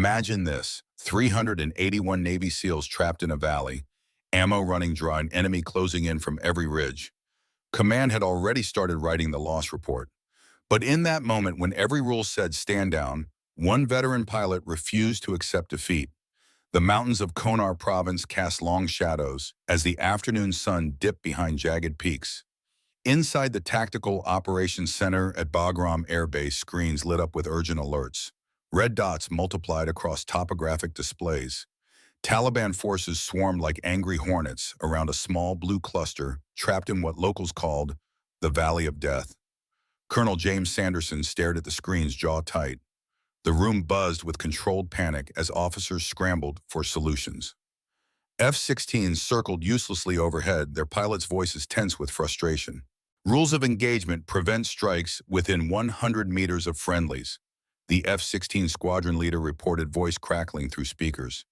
Imagine this, 381 Navy SEALs trapped in a valley, ammo running dry and enemy closing in from every ridge. Command had already started writing the loss report. But in that moment when every rule said stand down, one veteran pilot refused to accept defeat. The mountains of Konar province cast long shadows as the afternoon sun dipped behind jagged peaks. Inside the Tactical Operations Center at Bagram Air Base, screens lit up with urgent alerts. Red dots multiplied across topographic displays. Taliban forces swarmed like angry hornets around a small blue cluster trapped in what locals called the Valley of Death. Colonel James Sanderson stared at the screens, jaw tight. The room buzzed with controlled panic as officers scrambled for solutions. F-16s circled uselessly overhead, their pilots' voices tense with frustration. Rules of engagement prevent strikes within 100 meters of friendlies. The F-16 squadron leader reported, voice crackling through speakers.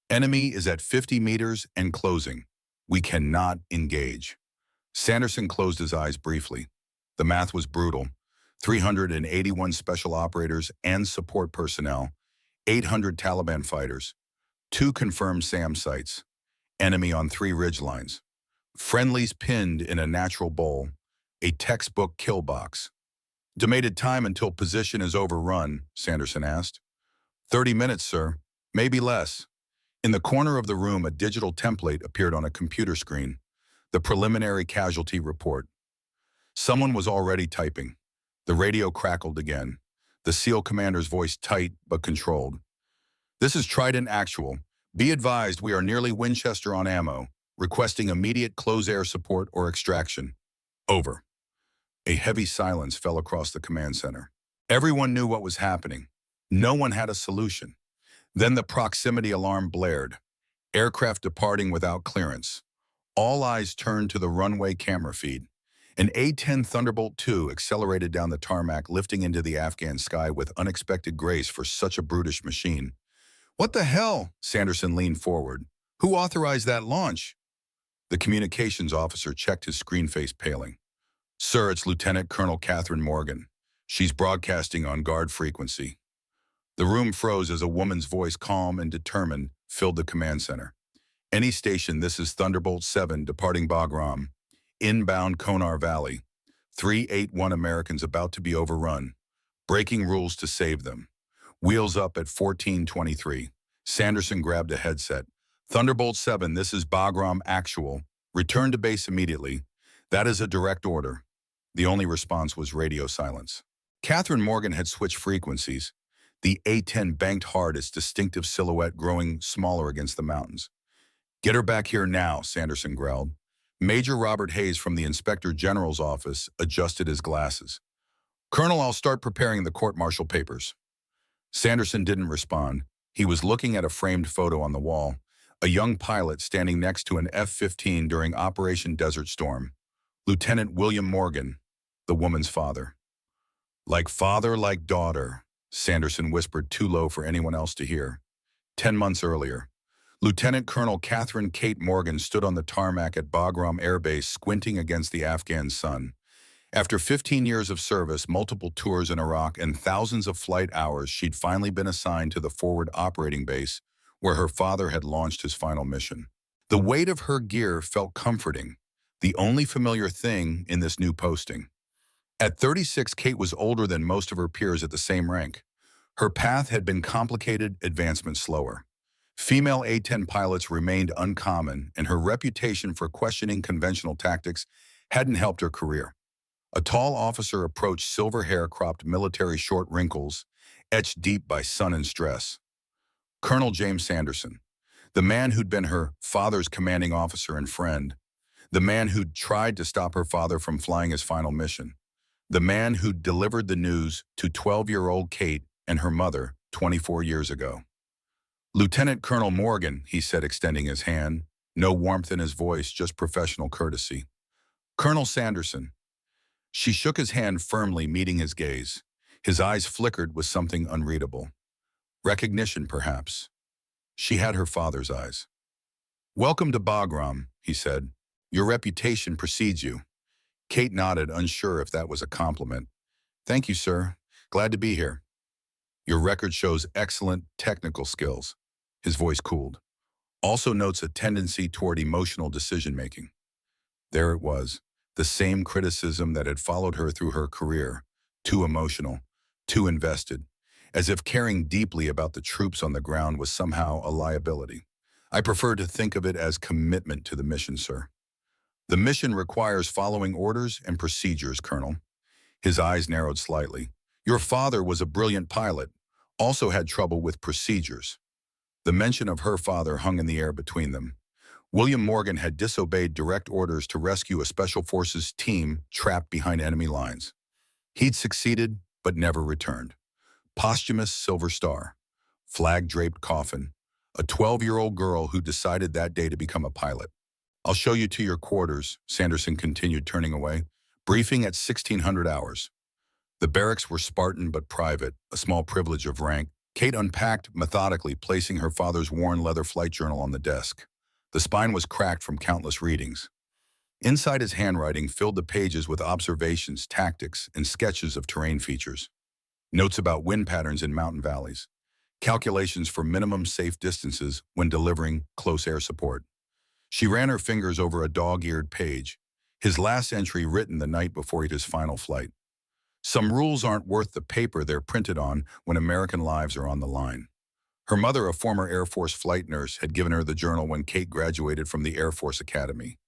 Enemy is at 50 meters and closing. We cannot engage. Sanderson closed his eyes briefly. The math was brutal. 381 special operators and support personnel, 800 Taliban fighters, 2 confirmed SAM sites, enemy on 3 ridgelines, friendlies pinned in a natural bowl, a textbook kill box. Estimated time until position is overrun, Sanderson asked. 30 minutes, sir. Maybe less. In the corner of the room, a digital template appeared on a computer screen. The preliminary casualty report. Someone was already typing. The radio crackled again. The SEAL commander's voice tight but controlled. This is Trident Actual. Be advised we are nearly Winchester on ammo, requesting immediate close air support or extraction. Over. A heavy silence fell across the command center. Everyone knew what was happening. No one had a solution. Then the proximity alarm blared. Aircraft departing without clearance. All eyes turned to the runway camera feed. An A-10 Thunderbolt II accelerated down the tarmac, lifting into the Afghan sky with unexpected grace for such a brutish machine. What the hell? Sanderson leaned forward. Who authorized that launch? The communications officer checked his screen, face paling. Sir, it's Lieutenant Colonel Catherine Morgan. She's broadcasting on guard frequency. The room froze as a woman's voice, calm and determined, filled the command center. Any station, this is Thunderbolt 7 departing Bagram. Inbound Konar Valley. 381 Americans about to be overrun. Breaking rules to save them. Wheels up at 14:23. Sanderson grabbed a headset. Thunderbolt 7, this is Bagram Actual. Return to base immediately. That is a direct order. The only response was radio silence. Catherine Morgan had switched frequencies. The A-10 banked hard, its distinctive silhouette growing smaller against the mountains. Get her back here now, Sanderson growled. Major Robert Hayes from the Inspector General's office adjusted his glasses. Colonel, I'll start preparing the court-martial papers. Sanderson didn't respond. He was looking at a framed photo on the wall, a young pilot standing next to an F-15 during Operation Desert Storm. Lieutenant William Morgan, the woman's father. Like father, like daughter, Sanderson whispered too low for anyone else to hear. 10 months earlier, Lieutenant Colonel Catherine Kate Morgan stood on the tarmac at Bagram Air Base, squinting against the Afghan sun. After 15 years of service, multiple tours in Iraq, and thousands of flight hours, she'd finally been assigned to the forward operating base where her father had launched his final mission. The weight of her gear felt comforting, the only familiar thing in this new posting. At 36, Kate was older than most of her peers at the same rank. Her path had been complicated, advancement slower. Female A-10 pilots remained uncommon, and her reputation for questioning conventional tactics hadn't helped her career. A tall officer approached, silver hair, cropped military short wrinkles, etched deep by sun and stress. Colonel James Sanderson, the man who'd been her father's commanding officer and friend, the man who'd tried to stop her father from flying his final mission, the man who'd delivered the news to 12-year-old Kate and her mother 24 years ago. Lieutenant Colonel Morgan, he said, extending his hand, no warmth in his voice, just professional courtesy. Colonel Sanderson. She shook his hand firmly, meeting his gaze. His eyes flickered with something unreadable. Recognition, perhaps. She had her father's eyes. Welcome to Bagram, he said. Your reputation precedes you. Kate nodded, unsure if that was a compliment. Thank you, sir. Glad to be here. Your record shows excellent technical skills. His voice cooled. Also notes a tendency toward emotional decision-making. There it was, the same criticism that had followed her through her career. Too emotional, too invested, as if caring deeply about the troops on the ground was somehow a liability. I prefer to think of it as commitment to the mission, sir. The mission requires following orders and procedures, Colonel. His eyes narrowed slightly. Your father was a brilliant pilot, also had trouble with procedures. The mention of her father hung in the air between them. William Morgan had disobeyed direct orders to rescue a Special Forces team trapped behind enemy lines. He'd succeeded, but never returned. Posthumous Silver Star. Flag-draped coffin. A 12-year-old girl who decided that day to become a pilot. I'll show you to your quarters, Sanderson continued, turning away. Briefing at 1600 hours. The barracks were Spartan but private, a small privilege of rank. Kate unpacked methodically, placing her father's worn leather flight journal on the desk. The spine was cracked from countless readings. Inside, his handwriting filled the pages with observations, tactics, and sketches of terrain features. Notes about wind patterns in mountain valleys. Calculations for minimum safe distances when delivering close air support. She ran her fingers over a dog-eared page, his last entry written the night before his final flight. Some rules aren't worth the paper they're printed on when American lives are on the line. Her mother, a former Air Force flight nurse, had given her the journal when Kate graduated from the Air Force Academy.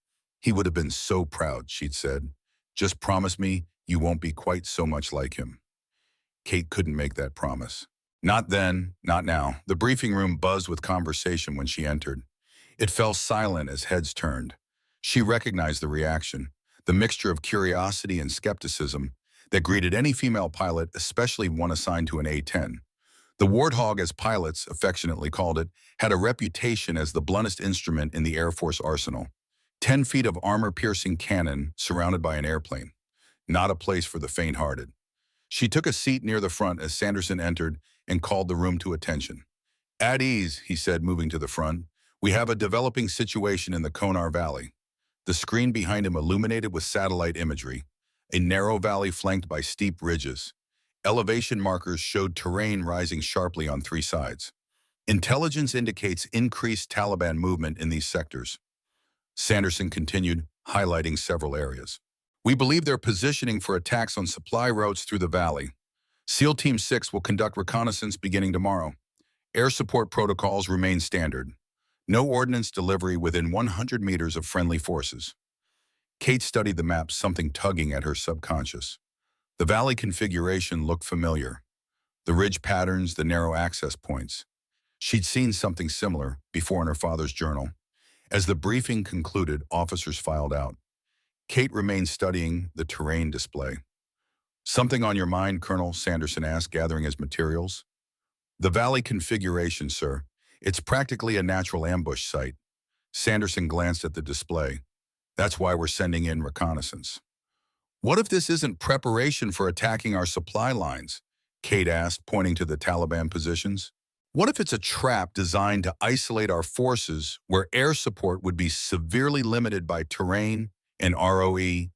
He would have been so proud, she'd said. Just promise me you won't be quite so much like him. Kate couldn't make that promise. Not then, not now. The briefing room buzzed with conversation when she entered. It fell silent as heads turned. She recognized the reaction, the mixture of curiosity and skepticism that greeted any female pilot, especially one assigned to an A-10. The Warthog, as pilots affectionately called it, had a reputation as the bluntest instrument in the Air Force arsenal. 10 feet of armor-piercing cannon surrounded by an airplane. Not a place for the faint-hearted. She took a seat near the front as Sanderson entered and called the room to attention. At ease, he said, moving to the front. We have a developing situation in the Konar Valley. The screen behind him illuminated with satellite imagery. A narrow valley flanked by steep ridges. Elevation markers showed terrain rising sharply on three sides. Intelligence indicates increased Taliban movement in these sectors. Sanderson continued, highlighting several areas. We believe they're positioning for attacks on supply routes through the valley. SEAL Team 6 will conduct reconnaissance beginning tomorrow. Air support protocols remain standard. No ordnance delivery within 100 meters of friendly forces. Kate studied the map, something tugging at her subconscious. The valley configuration looked familiar. The ridge patterns, the narrow access points. She'd seen something similar before in her father's journal. As the briefing concluded, officers filed out. Kate remained studying the terrain display. Something on your mind, Colonel? Sanderson asked, gathering his materials. The valley configuration, sir. It's practically a natural ambush site. Sanderson glanced at the display. That's why we're sending in reconnaissance. What if this isn't preparation for attacking our supply lines? Kate asked, pointing to the Taliban positions. What if it's a trap designed to isolate our forces where air support would be severely limited by terrain and ROE?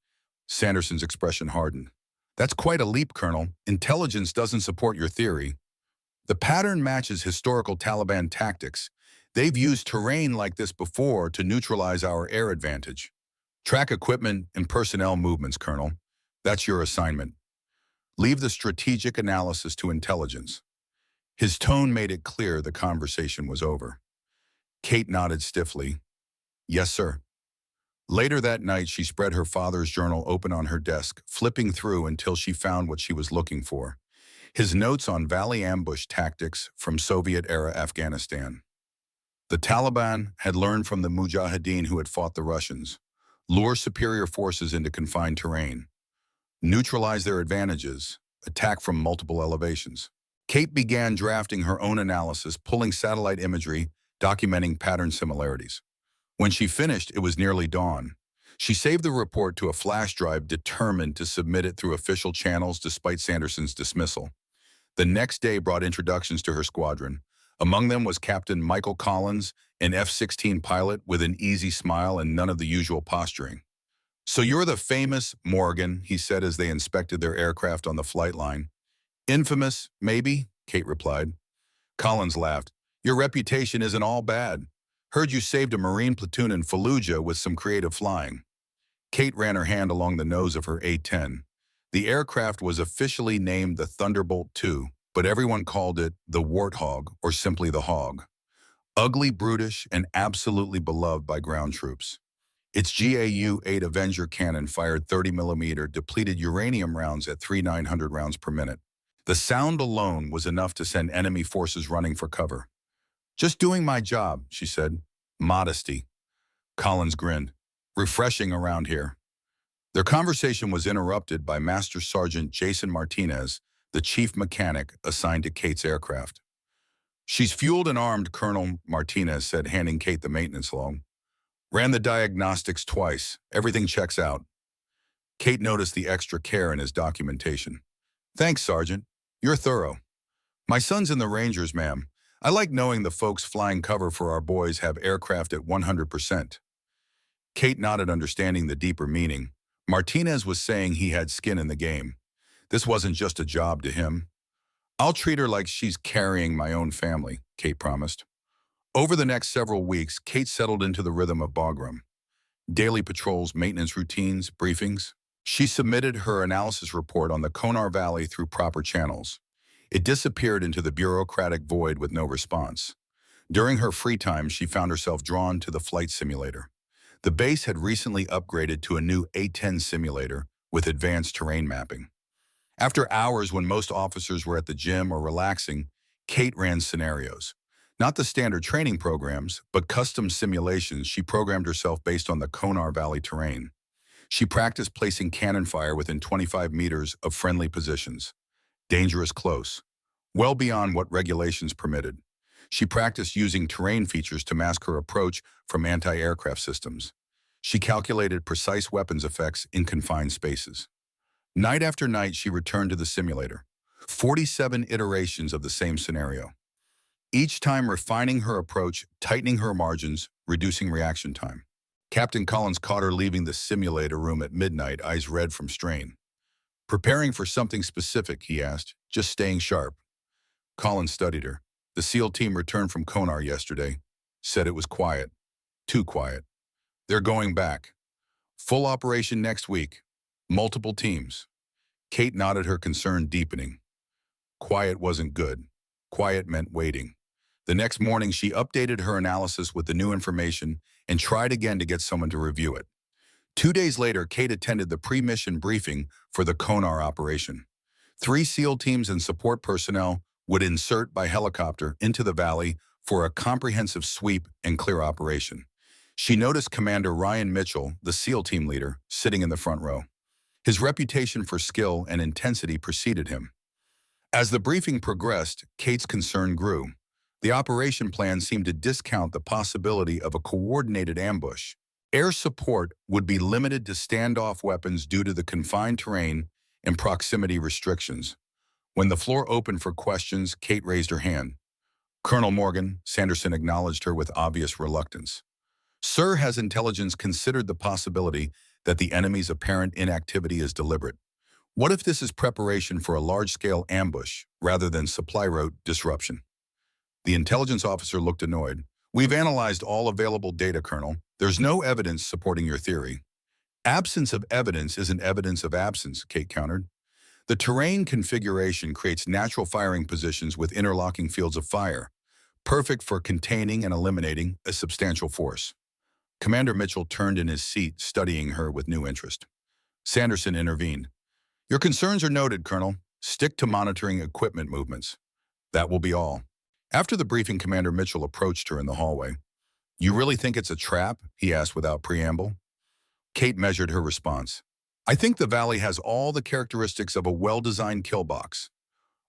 Sanderson's expression hardened. That's quite a leap, Colonel. Intelligence doesn't support your theory. The pattern matches historical Taliban tactics. They've used terrain like this before to neutralize our air advantage. Track equipment and personnel movements, Colonel. That's your assignment. Leave the strategic analysis to intelligence. His tone made it clear the conversation was over. Kate nodded stiffly. Yes, sir. Later that night, she spread her father's journal open on her desk, flipping through until she found what she was looking for. His notes on valley ambush tactics from Soviet-era Afghanistan. The Taliban had learned from the Mujahideen who had fought the Russians. Lure superior forces into confined terrain. Neutralize their advantages. Attack from multiple elevations. Kate began drafting her own analysis, pulling satellite imagery, documenting pattern similarities. When she finished, it was nearly dawn. She saved the report to a flash drive, determined to submit it through official channels despite Sanderson's dismissal. The next day brought introductions to her squadron. Among them was Captain Michael Collins, an F-16 pilot with an easy smile and none of the usual posturing. So you're the famous Morgan, he said as they inspected their aircraft on the flight line. Infamous, maybe, Kate replied. Collins laughed. Your reputation isn't all bad. Heard you saved a Marine platoon in Fallujah with some creative flying. Kate ran her hand along the nose of her A-10. The aircraft was officially named the Thunderbolt II, but everyone called it the Warthog or simply the Hog. Ugly, brutish, and absolutely beloved by ground troops. Its GAU-8 Avenger cannon fired 30mm depleted uranium rounds at 3,900 rounds per minute. The sound alone was enough to send enemy forces running for cover. Just doing my job, she said. Modesty. Collins grinned. Refreshing around here. Their conversation was interrupted by Master Sergeant Jason Martinez, the chief mechanic assigned to Kate's aircraft. She's fueled and armed, Colonel Martinez said, handing Kate the maintenance log. Ran the diagnostics twice. Everything checks out. Kate noticed the extra care in his documentation. Thanks, Sergeant. You're thorough. My son's in the Rangers, ma'am. I like knowing the folks flying cover for our boys have aircraft at 100%. Kate nodded, understanding the deeper meaning. Martinez was saying he had skin in the game. This wasn't just a job to him. I'll treat her like she's carrying my own family, Kate promised. Over the next several weeks, Kate settled into the rhythm of Bagram. Daily patrols, maintenance routines, briefings. She submitted her analysis report on the Konar Valley through proper channels. It disappeared into the bureaucratic void with no response. During her free time, she found herself drawn to the flight simulator. The base had recently upgraded to a new A-10 simulator with advanced terrain mapping. After hours when most officers were at the gym or relaxing, Kate ran scenarios. Not the standard training programs, but custom simulations she programmed herself based on the Konar Valley terrain. She practiced placing cannon fire within 25 meters of friendly positions. Dangerous close. Well beyond what regulations permitted. She practiced using terrain features to mask her approach from anti-aircraft systems. She calculated precise weapons effects in confined spaces. Night after night, she returned to the simulator. 47 iterations of the same scenario. Each time refining her approach, tightening her margins, reducing reaction time. Captain Collins caught her leaving the simulator room at midnight, eyes red from strain. Preparing for something specific, he asked, just staying sharp. Collins studied her. The SEAL team returned from Konar yesterday. Said it was quiet. Too quiet. They're going back. Full operation next week. Multiple teams. Kate nodded, her concern deepening. Quiet wasn't good. Quiet meant waiting. The next morning, she updated her analysis with the new information and tried again to get someone to review it. 2 days later, Kate attended the pre-mission briefing for the Konar operation. 3 SEAL teams and support personnel would insert by helicopter into the valley for a comprehensive sweep and clear operation. She noticed Commander Ryan Mitchell, the SEAL team leader, sitting in the front row. His reputation for skill and intensity preceded him. As the briefing progressed, Kate's concern grew. The operation plan seemed to discount the possibility of a coordinated ambush. Air support would be limited to standoff weapons due to the confined terrain and proximity restrictions. When the floor opened for questions, Kate raised her hand. Colonel Morgan, Sanderson acknowledged her with obvious reluctance. Sir, has intelligence considered the possibility that the enemy's apparent inactivity is deliberate? What if this is preparation for a large-scale ambush rather than supply route disruption? The intelligence officer looked annoyed. We've analyzed all available data, Colonel. There's no evidence supporting your theory. Absence of evidence isn't evidence of absence, Kate countered. The terrain configuration creates natural firing positions with interlocking fields of fire, perfect for containing and eliminating a substantial force. Commander Mitchell turned in his seat, studying her with new interest. Sanderson intervened. Your concerns are noted, Colonel. Stick to monitoring equipment movements. That will be all. After the briefing, Commander Mitchell approached her in the hallway. You really think it's a trap? He asked without preamble. Kate measured her response. I think the valley has all the characteristics of a well-designed kill box.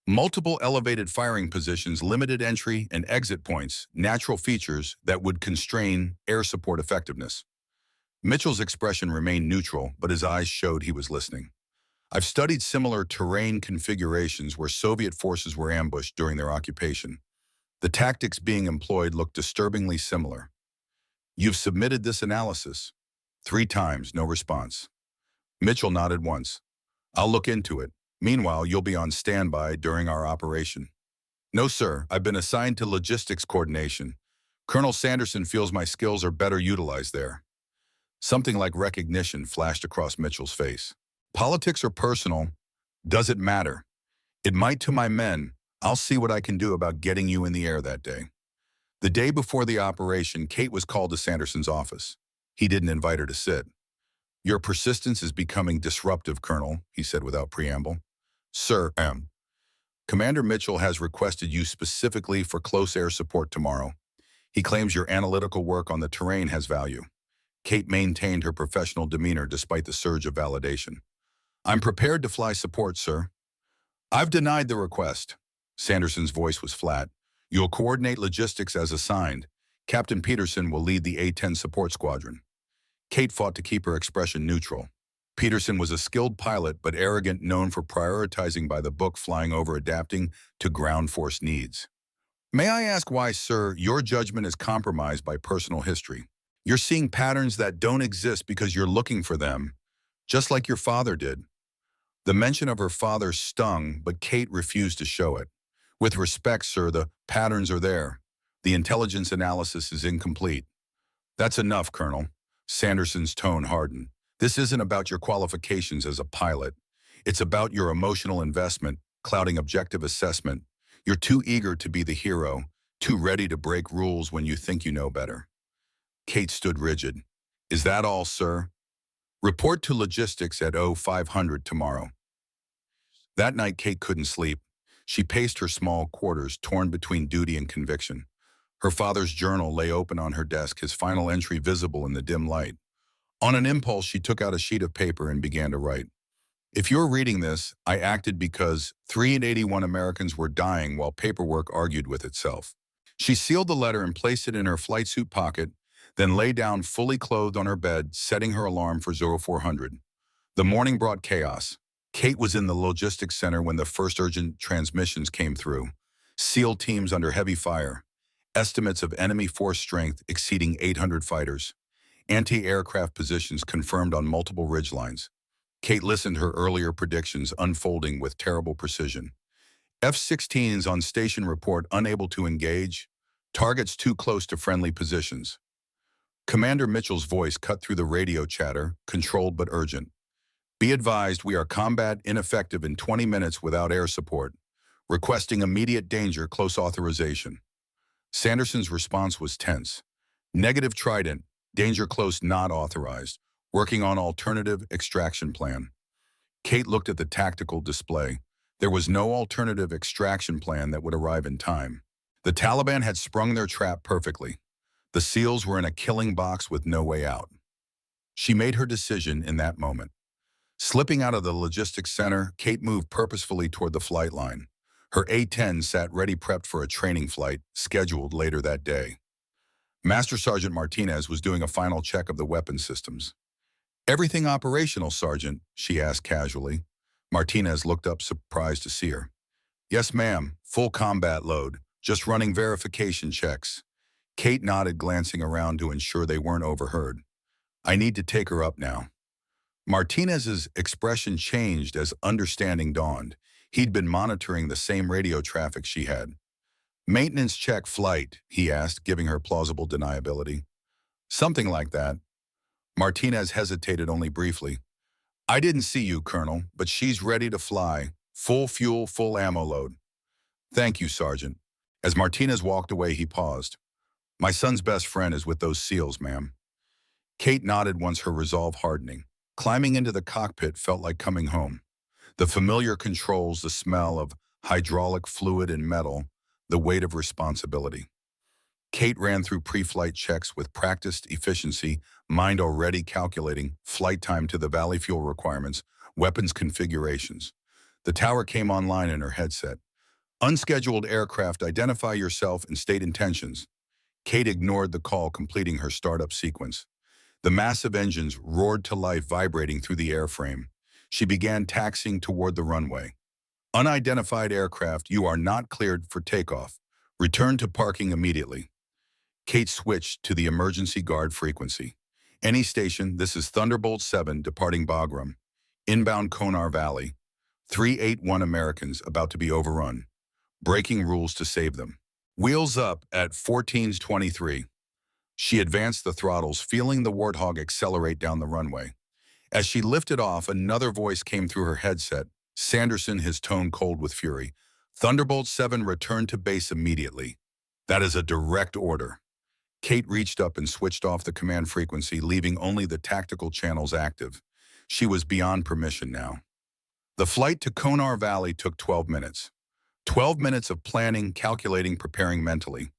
Multiple elevated firing positions, limited entry and exit points, natural features that would constrain air support effectiveness. Mitchell's expression remained neutral, but his eyes showed he was listening. I've studied similar terrain configurations where Soviet forces were ambushed during their occupation. The tactics being employed look disturbingly similar. You've submitted this analysis. 3 times, no response. Mitchell nodded once. I'll look into it. Meanwhile, you'll be on standby during our operation. No, sir. I've been assigned to logistics coordination. Colonel Sanderson feels my skills are better utilized there. Something like recognition flashed across Mitchell's face. Politics or personal, does it matter? It might to my men. I'll see what I can do about getting you in the air that day. The day before the operation, Kate was called to Sanderson's office. He didn't invite her to sit. Your persistence is becoming disruptive, Colonel, he said without preamble. Sir, Commander Mitchell has requested you specifically for close air support tomorrow. He claims your analytical work on the terrain has value. Kate maintained her professional demeanor despite the surge of validation. I'm prepared to fly support, sir. I've denied the request. Sanderson's voice was flat. You'll coordinate logistics as assigned. Captain Peterson will lead the A-10 support squadron. Kate fought to keep her expression neutral. Peterson was a skilled pilot but arrogant, known for prioritizing by the book, flying over adapting to ground force needs. May I ask why, sir, your judgment is compromised by personal history? You're seeing patterns that don't exist because you're looking for them, just like your father did. The mention of her father stung, but Kate refused to show it. With respect, sir, the patterns are there. The intelligence analysis is incomplete. That's enough, Colonel. Sanderson's tone hardened. This isn't about your qualifications as a pilot. It's about your emotional investment, clouding objective assessment. You're too eager to be the hero, too ready to break rules when you think you know better. Kate stood rigid. Is that all, sir? Report to logistics at 0500 tomorrow. That night, Kate couldn't sleep. She paced her small quarters, torn between duty and conviction. Her father's journal lay open on her desk, his final entry visible in the dim light. On an impulse, she took out a sheet of paper and began to write. If you're reading this, I acted because 381 Americans were dying while paperwork argued with itself. She sealed the letter and placed it in her flight suit pocket, then lay down fully clothed on her bed, setting her alarm for 0400. The morning brought chaos. Kate was in the logistics center when the first urgent transmissions came through. SEAL teams under heavy fire. Estimates of enemy force strength exceeding 800 fighters. Anti-aircraft positions confirmed on multiple ridgelines. Kate listened to her earlier predictions unfolding with terrible precision. F-16s on station report unable to engage. Targets too close to friendly positions. Commander Mitchell's voice cut through the radio chatter, controlled but urgent. Be advised, we are combat ineffective in 20 minutes without air support. Requesting immediate danger, close authorization. Sanderson's response was tense. Negative Trident, danger close not authorized. Working on alternative extraction plan. Kate looked at the tactical display. There was no alternative extraction plan that would arrive in time. The Taliban had sprung their trap perfectly. The SEALs were in a killing box with no way out. She made her decision in that moment. Slipping out of the logistics center, Kate moved purposefully toward the flight line. Her A-10 sat ready, prepped for a training flight, scheduled later that day. Master Sergeant Martinez was doing a final check of the weapon systems. Everything operational, Sergeant? She asked casually. Martinez looked up, surprised to see her. Yes, ma'am. Full combat load. Just running verification checks. Kate nodded, glancing around to ensure they weren't overheard. I need to take her up now. Martinez's expression changed as understanding dawned. He'd been monitoring the same radio traffic she had. Maintenance check flight, he asked, giving her plausible deniability. Something like that. Martinez hesitated only briefly. I didn't see you, Colonel, but she's ready to fly. Full fuel, full ammo load. Thank you, Sergeant. As Martinez walked away, he paused. My son's best friend is with those SEALs, ma'am. Kate nodded, once her resolve hardening. Climbing into the cockpit felt like coming home. The familiar controls, the smell of hydraulic fluid and metal, the weight of responsibility. Kate ran through pre-flight checks with practiced efficiency, mind already calculating flight time to the valley fuel requirements, weapons configurations. The tower came online in her headset. Unscheduled aircraft, identify yourself and state intentions. Kate ignored the call, completing her startup sequence. The massive engines roared to life, vibrating through the airframe. She began taxiing toward the runway. Unidentified aircraft, you are not cleared for takeoff. Return to parking immediately. Kate switched to the emergency guard frequency. Any station, this is Thunderbolt 7 departing Bagram. Inbound Konar Valley. 381 Americans about to be overrun. breaking rules to save them. Wheels up at 14:23. She advanced the throttles, feeling the Warthog accelerate down the runway. As she lifted off, another voice came through her headset. Sanderson, his tone cold with fury. Thunderbolt 7 returned to base immediately. That is a direct order. Kate reached up and switched off the command frequency, leaving only the tactical channels active. She was beyond permission now. The flight to Konar Valley took 12 minutes. 12 minutes of planning, calculating, preparing mentally.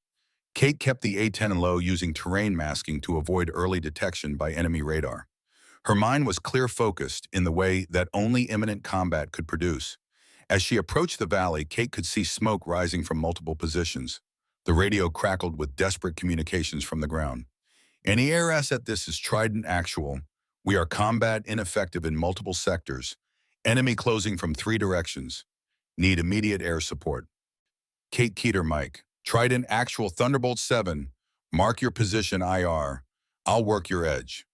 Kate kept the A-10 low using terrain masking to avoid early detection by enemy radar. Her mind was clear-focused in the way that only imminent combat could produce. As she approached the valley, Kate could see smoke rising from multiple positions. The radio crackled with desperate communications from the ground. Any air asset, this is Trident Actual. We are combat ineffective in multiple sectors. Enemy closing from 3 directions. Need immediate air support. Kate Keeter Mike. Trident Actual Thunderbolt 7. Mark your position IR. I'll work your edge.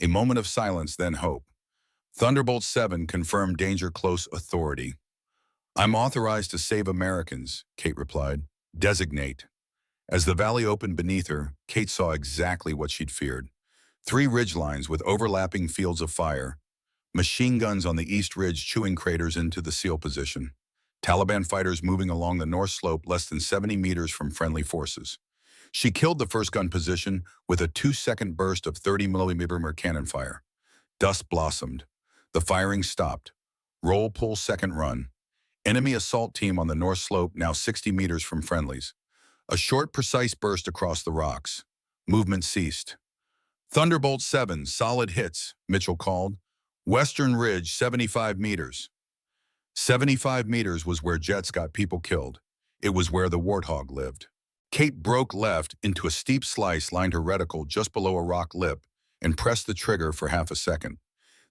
A moment of silence, then hope. Thunderbolt 7 confirmed danger close authority. I'm authorized to save Americans, Kate replied. Designate. As the valley opened beneath her, Kate saw exactly what she'd feared. 3 ridgelines with overlapping fields of fire. Machine guns on the east ridge chewing craters into the SEAL position. Taliban fighters moving along the north slope less than 70 meters from friendly forces. She killed the first gun position with a 2-second burst of 30mm cannon fire. Dust blossomed. The firing stopped. Roll, pull, second run. Enemy assault team on the north slope, now 60 meters from friendlies. A short, precise burst across the rocks. Movement ceased. Thunderbolt 7, solid hits, Mitchell called. Western Ridge, 75 meters. 75 meters was where jets got people killed. It was where the Warthog lived. Kate broke left into a steep slice, lined her reticle just below a rock lip, and pressed the trigger for half a second.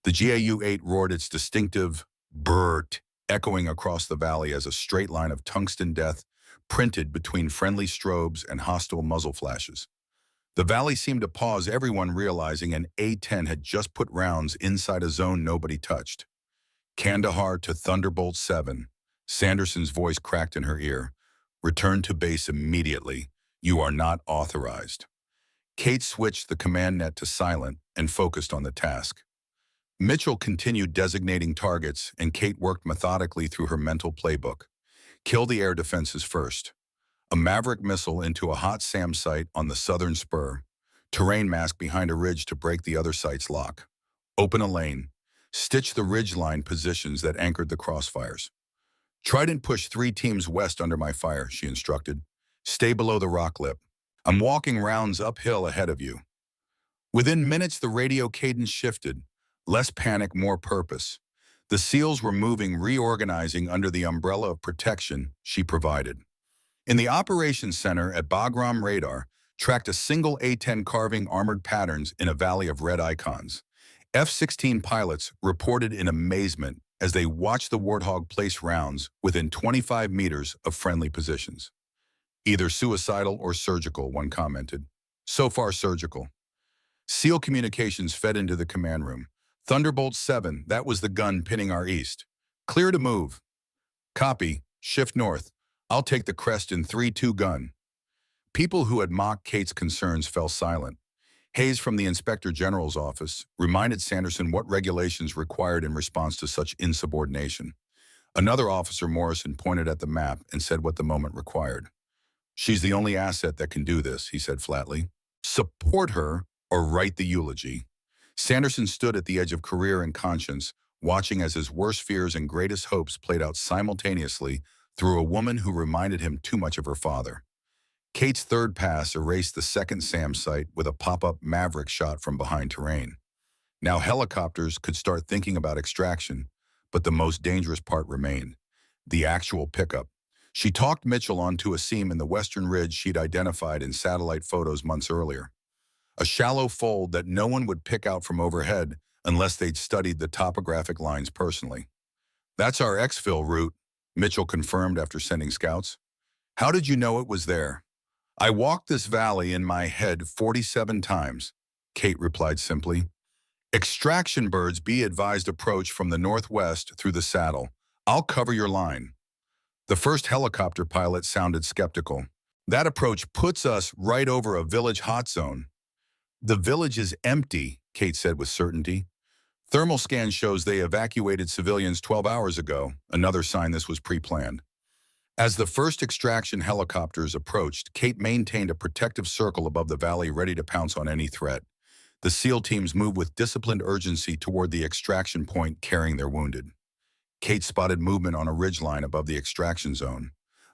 The GAU-8 roared its distinctive "Burt," echoing across the valley as a straight line of tungsten death printed between friendly strobes and hostile muzzle flashes. The valley seemed to pause, everyone realizing an A-10 had just put rounds inside a zone nobody touched. Kandahar to Thunderbolt 7. Sanderson's voice cracked in her ear. Return to base immediately. You are not authorized. Kate switched the command net to silent and focused on the task. Mitchell continued designating targets, and Kate worked methodically through her mental playbook. Kill the air defenses first. A Maverick missile into a hot SAM site on the southern spur. Terrain mask behind a ridge to break the other site's lock. Open a lane. Stitch the ridgeline positions that anchored the crossfires. Trident pushed 3 teams west under my fire, she instructed. Stay below the rock lip. I'm walking rounds uphill ahead of you. Within minutes, the radio cadence shifted. Less panic, more purpose. The SEALs were moving, reorganizing under the umbrella of protection she provided. In the operations center at Bagram Radar, tracked a single A-10 carving armored patterns in a valley of red icons. F-16 pilots reported in amazement as they watched the Warthog place rounds within 25 meters of friendly positions. Either suicidal or surgical, one commented. So far surgical. SEAL communications fed into the command room. Thunderbolt 7, that was the gun pinning our east. Clear to move. Copy. Shift north. I'll take the crest in 3-2 gun. People who had mocked Kate's concerns fell silent. Hayes from the Inspector General's office reminded Sanderson what regulations required in response to such insubordination. Another officer, Morrison, pointed at the map and said what the moment required. She's the only asset that can do this, he said flatly. Support her or write the eulogy. Sanderson stood at the edge of career and conscience, watching as his worst fears and greatest hopes played out simultaneously through a woman who reminded him too much of her father. Kate's third pass erased the second SAM site with a pop-up Maverick shot from behind terrain. Now helicopters could start thinking about extraction, but the most dangerous part remained, the actual pickup. She talked Mitchell onto a seam in the western ridge she'd identified in satellite photos months earlier. A shallow fold that no one would pick out from overhead unless they'd studied the topographic lines personally. That's our exfil route, Mitchell confirmed after sending scouts. How did you know it was there? I walked this valley in my head 47 times, Kate replied simply. Extraction birds, be advised, approach from the northwest through the saddle. I'll cover your line. The first helicopter pilot sounded skeptical. That approach puts us right over a village hot zone. The village is empty, Kate said with certainty. Thermal scan shows they evacuated civilians 12 hours ago, another sign this was pre-planned. As the first extraction helicopters approached, Kate maintained a protective circle above the valley ready to pounce on any threat. The SEAL teams moved with disciplined urgency toward the extraction point carrying their wounded. Kate spotted movement on a ridgeline above the extraction zone,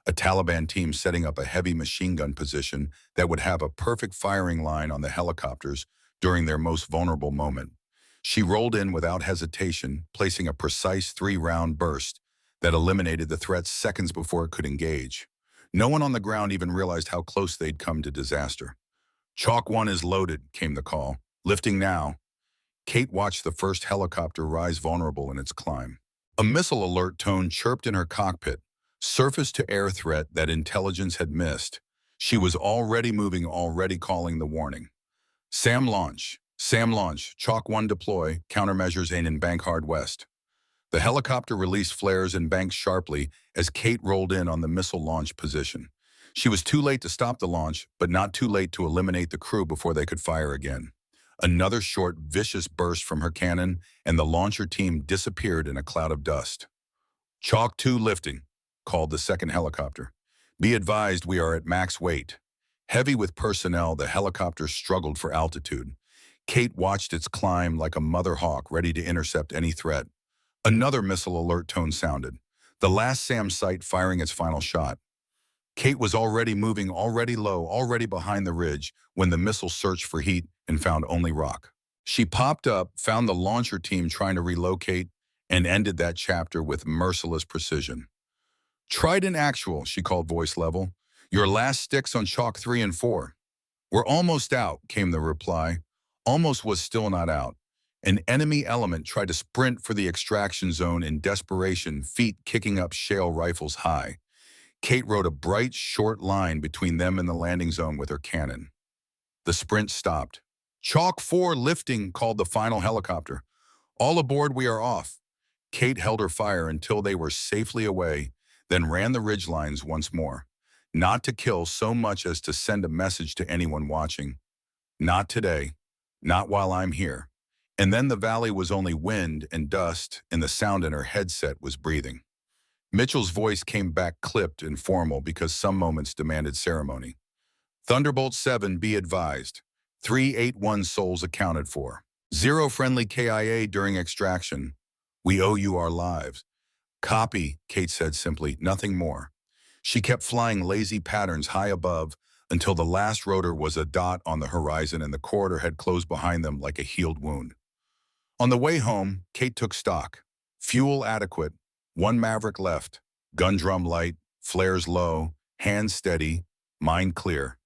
a Taliban team setting up a heavy machine gun position that would have a perfect firing line on the helicopters during their most vulnerable moment. She rolled in without hesitation, placing a precise 3-round burst that eliminated the threat seconds before it could engage. No one on the ground even realized how close they'd come to disaster. "Chalk 1 is loaded," came the call. "Lifting now." Kate watched the first helicopter rise vulnerable in its climb. A missile alert tone chirped in her cockpit, surface-to-air threat that intelligence had missed. She was already moving, already calling the warning. "SAM launch. SAM launch. Chalk 1 deploy. Countermeasures aim in bank hard west." The helicopter released flares and banked sharply as Kate rolled in on the missile launch position. She was too late to stop the launch, but not too late to eliminate the crew before they could fire again. Another short, vicious burst from her cannon, and the launcher team disappeared in a cloud of dust. "Chalk 2 lifting," called the second helicopter. "Be advised we are at max weight." Heavy with personnel, the helicopter struggled for altitude. Kate watched its climb like a mother hawk ready to intercept any threat. Another missile alert tone sounded, the last SAM site firing its final shot. Kate was already moving, already low, already behind the ridge when the missile searched for heat and found only rock. She popped up, found the launcher team trying to relocate, and ended that chapter with merciless precision. "Trident actual," she called voice level. "Your last sticks on Chalk 3 and 4. "We're almost out," came the reply. Almost was still not out. An enemy element tried to sprint for the extraction zone in desperation, feet kicking up shale rifles high. Kate rode a bright, short line between them and the landing zone with her cannon. The sprint stopped. "Chalk 4 lifting," called the final helicopter. "All aboard, we are off." Kate held her fire until they were safely away, then ran the ridgelines once more. Not to kill so much as to send a message to anyone watching. Not today. Not while I'm here. And then the valley was only wind and dust, and the sound in her headset was breathing. Mitchell's voice came back clipped and formal because some moments demanded ceremony. "Thunderbolt 7, be advised. 381 souls accounted for. 0 friendly KIA during extraction. We owe you our lives." "Copy," Kate said simply, nothing more. She kept flying lazy patterns high above until the last rotor was a dot on the horizon and the corridor had closed behind them like a healed wound. On the way home, Kate took stock. Fuel adequate, 1 Maverick left, gun drum light, flares low, hands steady, mind clear.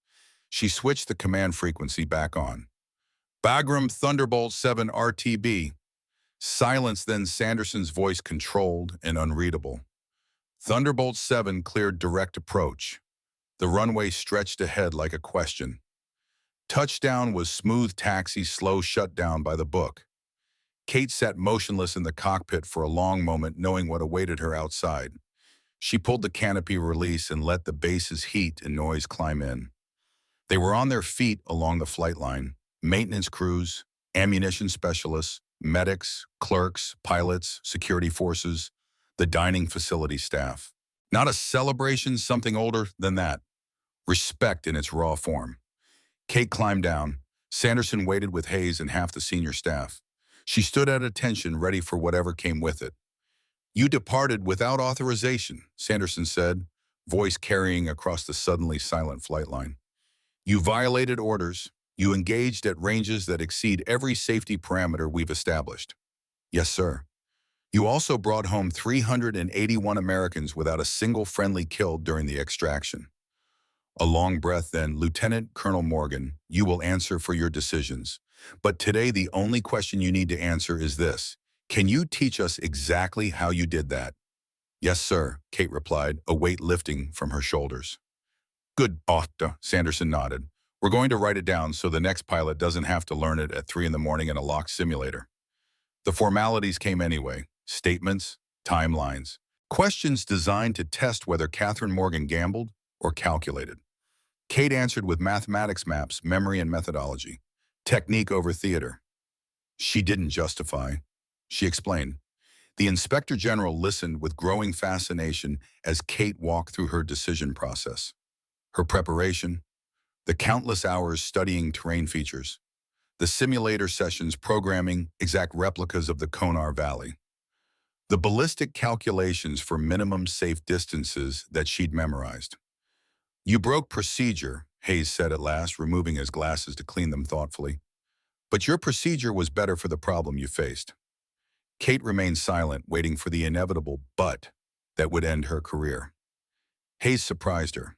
She switched the command frequency back on. "Bagram Thunderbolt 7 RTB. Silence, then Sanderson's voice controlled and unreadable. "Thunderbolt 7 cleared direct approach." The runway stretched ahead like a question. Touchdown was smooth taxi, slow shutdown by the book. Kate sat motionless in the cockpit for a long moment, knowing what awaited her outside. She pulled the canopy release and let the base's heat and noise climb in. They were on their feet along the flight line, maintenance crews, ammunition specialists, medics, clerks, pilots, security forces, the dining facility staff. Not a celebration, something older than that. Respect in its raw form. Kate climbed down. Sanderson waited with Hayes and half the senior staff. She stood at attention, ready for whatever came with it. "You departed without authorization," Sanderson said, voice carrying across the suddenly silent flight line. "You violated orders. You engaged at ranges that exceed every safety parameter we've established." "Yes, sir." "You also brought home 381 Americans without a single friendly killed during the extraction." A long breath then, "Lieutenant Colonel Morgan, you will answer for your decisions. But today the only question you need to answer is this. Can you teach us exactly how you did that?" "Yes, sir," Kate replied, a weight lifting from her shoulders. "Good, Doctor," Sanderson nodded. "We're going to write it down so the next pilot doesn't have to learn it at 3 in the morning in a locked simulator." The formalities came anyway. Statements, timelines, Questions designed to test whether Catherine Morgan gambled or calculated. Kate answered with mathematics maps, memory and methodology, technique over theater. She didn't justify. She explained. The Inspector General listened with growing fascination as Kate walked through her decision process. Her preparation, the countless hours studying terrain features, the simulator sessions programming exact replicas of the Konar Valley, the ballistic calculations for minimum safe distances that she'd memorized. You broke procedure, Hayes said at last, removing his glasses to clean them thoughtfully. But your procedure was better for the problem you faced. Kate remained silent, waiting for the inevitable but that would end her career. Hayes surprised her.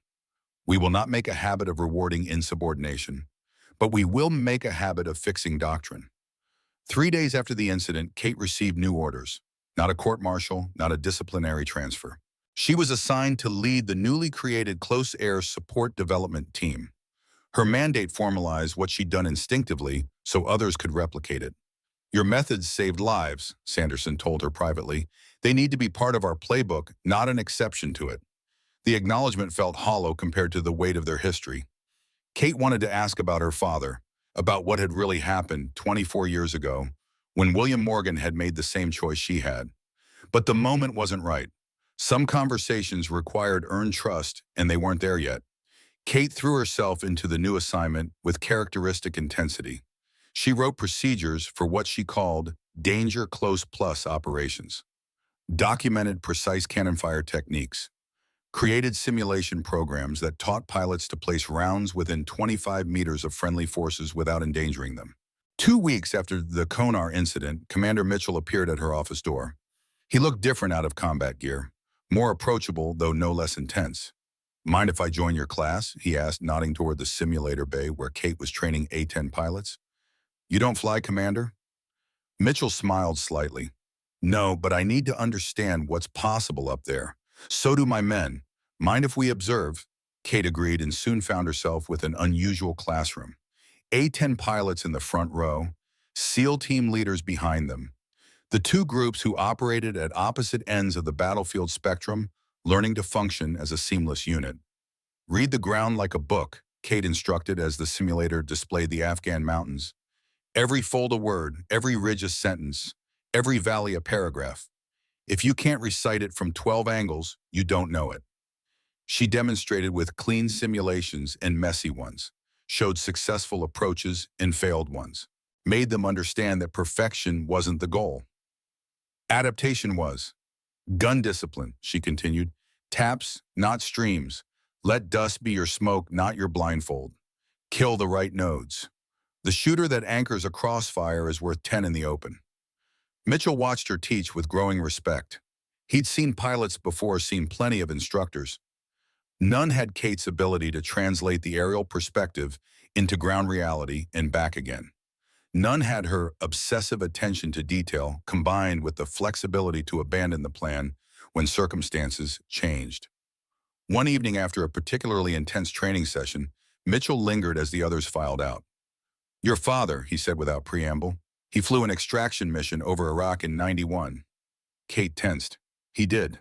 We will not make a habit of rewarding insubordination, but we will make a habit of fixing doctrine. 3 days after the incident, Kate received new orders. Not a court-martial, not a disciplinary transfer. She was assigned to lead the newly created Close Air Support Development Team. Her mandate formalized what she'd done instinctively so others could replicate it. Your methods saved lives, Sanderson told her privately. They need to be part of our playbook, not an exception to it. The acknowledgement felt hollow compared to the weight of their history. Kate wanted to ask about her father, about what had really happened 24 years ago, when William Morgan had made the same choice she had. But the moment wasn't right. Some conversations required earned trust, and they weren't there yet. Kate threw herself into the new assignment with characteristic intensity. She wrote procedures for what she called Danger Close Plus operations, documented precise cannon fire techniques, created simulation programs that taught pilots to place rounds within 25 meters of friendly forces without endangering them. 2 weeks after the Konar incident, Commander Mitchell appeared at her office door. He looked different out of combat gear, more approachable, though no less intense. Mind if I join your class? He asked, nodding toward the simulator bay where Kate was training A-10 pilots. You don't fly, Commander? Mitchell smiled slightly. No, but I need to understand what's possible up there. So do my men. Mind if we observe? Kate agreed and soon found herself with an unusual classroom. A-10 pilots in the front row, SEAL team leaders behind them. The two groups who operated at opposite ends of the battlefield spectrum, learning to function as a seamless unit. Read the ground like a book, Kate instructed as the simulator displayed the Afghan mountains. Every fold a word, every ridge a sentence, every valley a paragraph. If you can't recite it from 12 angles, you don't know it. She demonstrated with clean simulations and messy ones, showed successful approaches and failed ones, made them understand that perfection wasn't the goal. Adaptation was. Gun discipline, she continued. Taps, not streams. Let dust be your smoke, not your blindfold. Kill the right nodes. The shooter that anchors a crossfire is worth 10 in the open. Mitchell watched her teach with growing respect. He'd seen pilots before, seen plenty of instructors. None had Kate's ability to translate the aerial perspective into ground reality and back again. None had her obsessive attention to detail combined with the flexibility to abandon the plan when circumstances changed. One evening after a particularly intense training session, Mitchell lingered as the others filed out. Your father, he said without preamble. He flew an extraction mission over Iraq in '91. Kate tensed. He did.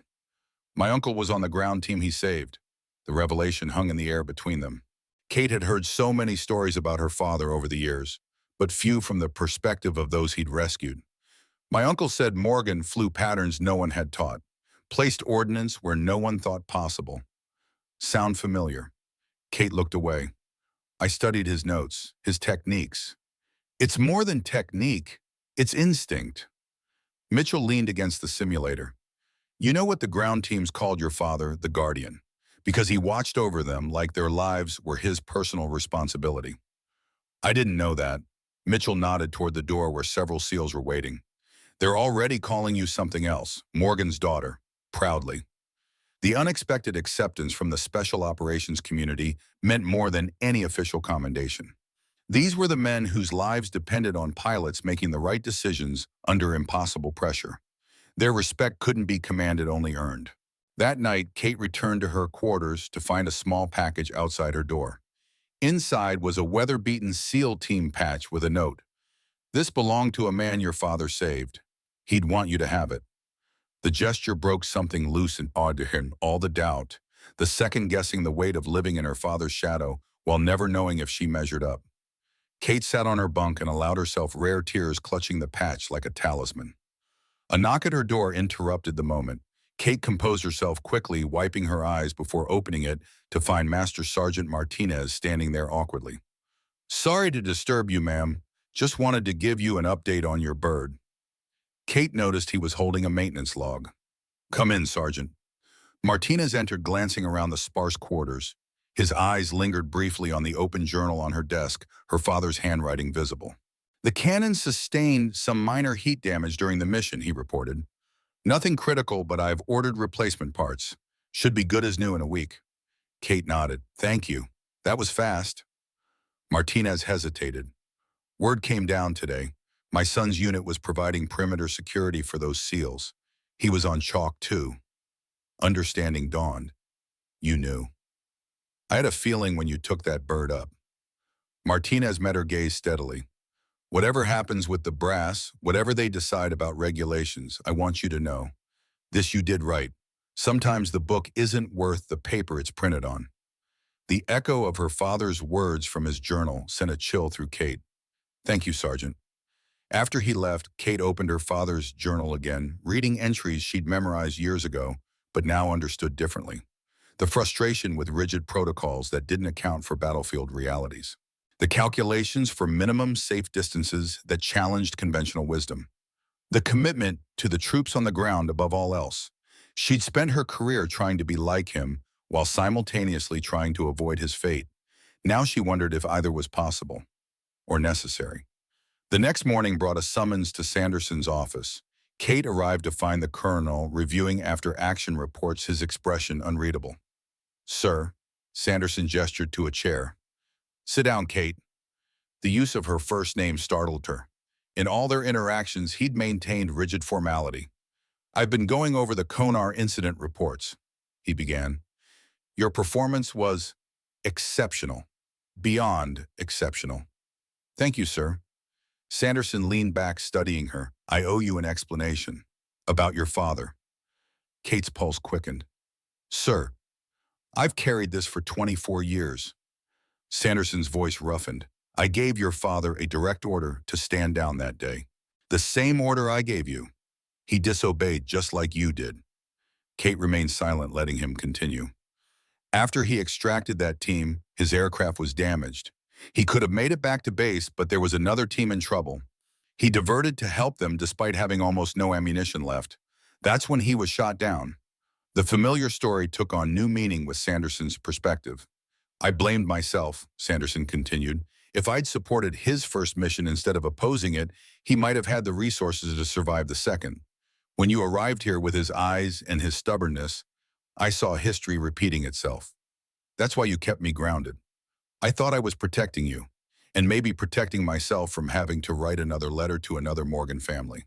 My uncle was on the ground team he saved. The revelation hung in the air between them. Kate had heard so many stories about her father over the years, but few from the perspective of those he'd rescued. My uncle said Morgan flew patterns no one had taught, placed ordnance where no one thought possible. Sound familiar? Kate looked away. I studied his notes, his techniques. It's more than technique, it's instinct. Mitchell leaned against the simulator. You know what the ground teams called your father the Guardian, because he watched over them like their lives were his personal responsibility. I didn't know that. Mitchell nodded toward the door where several SEALs were waiting. They're already calling you something else, Morgan's daughter, proudly. The unexpected acceptance from the special operations community meant more than any official commendation. These were the men whose lives depended on pilots making the right decisions under impossible pressure. Their respect couldn't be commanded, only earned. That night, Kate returned to her quarters to find a small package outside her door. Inside was a weather-beaten SEAL team patch with a note. This belonged to a man your father saved. He'd want you to have it. The gesture broke something loose and awed to him, all the doubt, the second-guessing the weight of living in her father's shadow while never knowing if she measured up. Kate sat on her bunk and allowed herself rare tears clutching the patch like a talisman. A knock at her door interrupted the moment. Kate composed herself quickly, wiping her eyes before opening it to find Master Sergeant Martinez standing there awkwardly. "Sorry to disturb you, ma'am. Just wanted to give you an update on your bird." Kate noticed he was holding a maintenance log. "Come in, Sergeant." Martinez entered, glancing around the sparse quarters. His eyes lingered briefly on the open journal on her desk, her father's handwriting visible. "The cannon sustained some minor heat damage during the mission," he reported. "Nothing critical, but I've ordered replacement parts. Should be good as new in a week." Kate nodded. "Thank you. That was fast." Martinez hesitated. "Word came down today. My son's unit was providing perimeter security for those SEALs. He was on chalk too." Understanding dawned. "You knew." "I had a feeling when you took that bird up." Martinez met her gaze steadily. "Whatever happens with the brass, whatever they decide about regulations, I want you to know. This you did right. Sometimes the book isn't worth the paper it's printed on." The echo of her father's words from his journal sent a chill through Kate. "Thank you, Sergeant." After he left, Kate opened her father's journal again, reading entries she'd memorized years ago, but now understood differently. The frustration with rigid protocols that didn't account for battlefield realities. The calculations for minimum safe distances that challenged conventional wisdom. The commitment to the troops on the ground above all else. She'd spent her career trying to be like him while simultaneously trying to avoid his fate. Now she wondered if either was possible or necessary. The next morning brought a summons to Sanderson's office. Kate arrived to find the colonel reviewing after action reports, his expression unreadable. "Sir," Sanderson gestured to a chair. "Sit down, Kate." The use of her first name startled her. In all their interactions, he'd maintained rigid formality. "I've been going over the Konar incident reports," he began. "Your performance was exceptional. Beyond exceptional." "Thank you, sir." Sanderson leaned back, studying her. "I owe you an explanation. About your father." Kate's pulse quickened. "Sir, I've carried this for 24 years. Sanderson's voice roughened. "I gave your father a direct order to stand down that day. The same order I gave you. He disobeyed just like you did." Kate remained silent, letting him continue. "After he extracted that team, his aircraft was damaged. He could have made it back to base, but there was another team in trouble. He diverted to help them despite having almost no ammunition left. That's when he was shot down." The familiar story took on new meaning with Sanderson's perspective. "I blamed myself," Sanderson continued. "If I'd supported his first mission instead of opposing it, he might have had the resources to survive the second. When you arrived here with his eyes and his stubbornness, I saw history repeating itself. That's why you kept me grounded. I thought I was protecting you, and maybe protecting myself from having to write another letter to another Morgan family."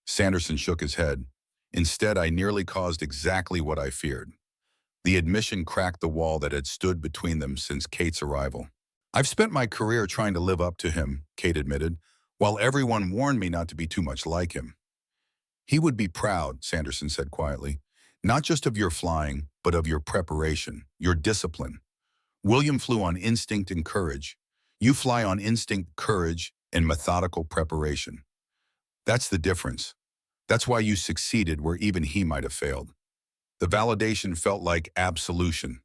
Sanderson shook his head. "Instead, I nearly caused exactly what I feared." The admission cracked the wall that had stood between them since Kate's arrival. "I've spent my career trying to live up to him," Kate admitted, "while everyone warned me not to be too much like him." "He would be proud," Sanderson said quietly, "not just of your flying, but of your preparation, your discipline. William flew on instinct and courage. You fly on instinct, courage, and methodical preparation. That's the difference. That's why you succeeded where even he might have failed." The validation felt like absolution.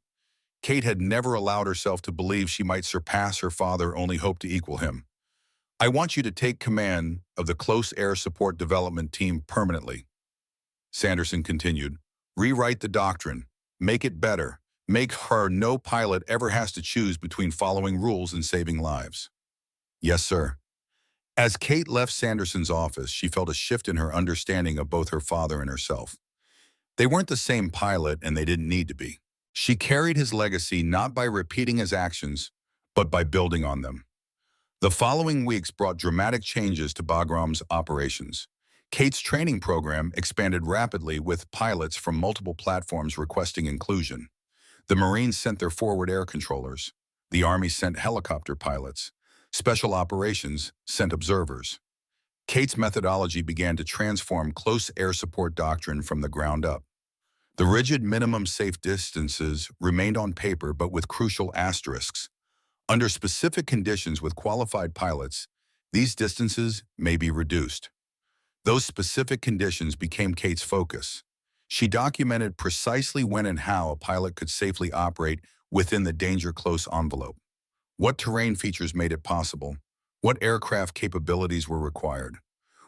Kate had never allowed herself to believe she might surpass her father, only hope to equal him. "I want you to take command of the Close Air Support Development Team permanently," Sanderson continued. "Rewrite the doctrine. Make it better. Make her no pilot ever has to choose between following rules and saving lives." "Yes, sir." As Kate left Sanderson's office, she felt a shift in her understanding of both her father and herself. They weren't the same pilot, and they didn't need to be. She carried his legacy not by repeating his actions, but by building on them. The following weeks brought dramatic changes to Bagram's operations. Kate's training program expanded rapidly, with pilots from multiple platforms requesting inclusion. The Marines sent their forward air controllers. The Army sent helicopter pilots. Special Operations sent observers. Kate's methodology began to transform close air support doctrine from the ground up. The rigid minimum safe distances remained on paper but with crucial asterisks. Under specific conditions with qualified pilots, these distances may be reduced. Those specific conditions became Kate's focus. She documented precisely when and how a pilot could safely operate within the danger close envelope. What terrain features made it possible? What aircraft capabilities were required?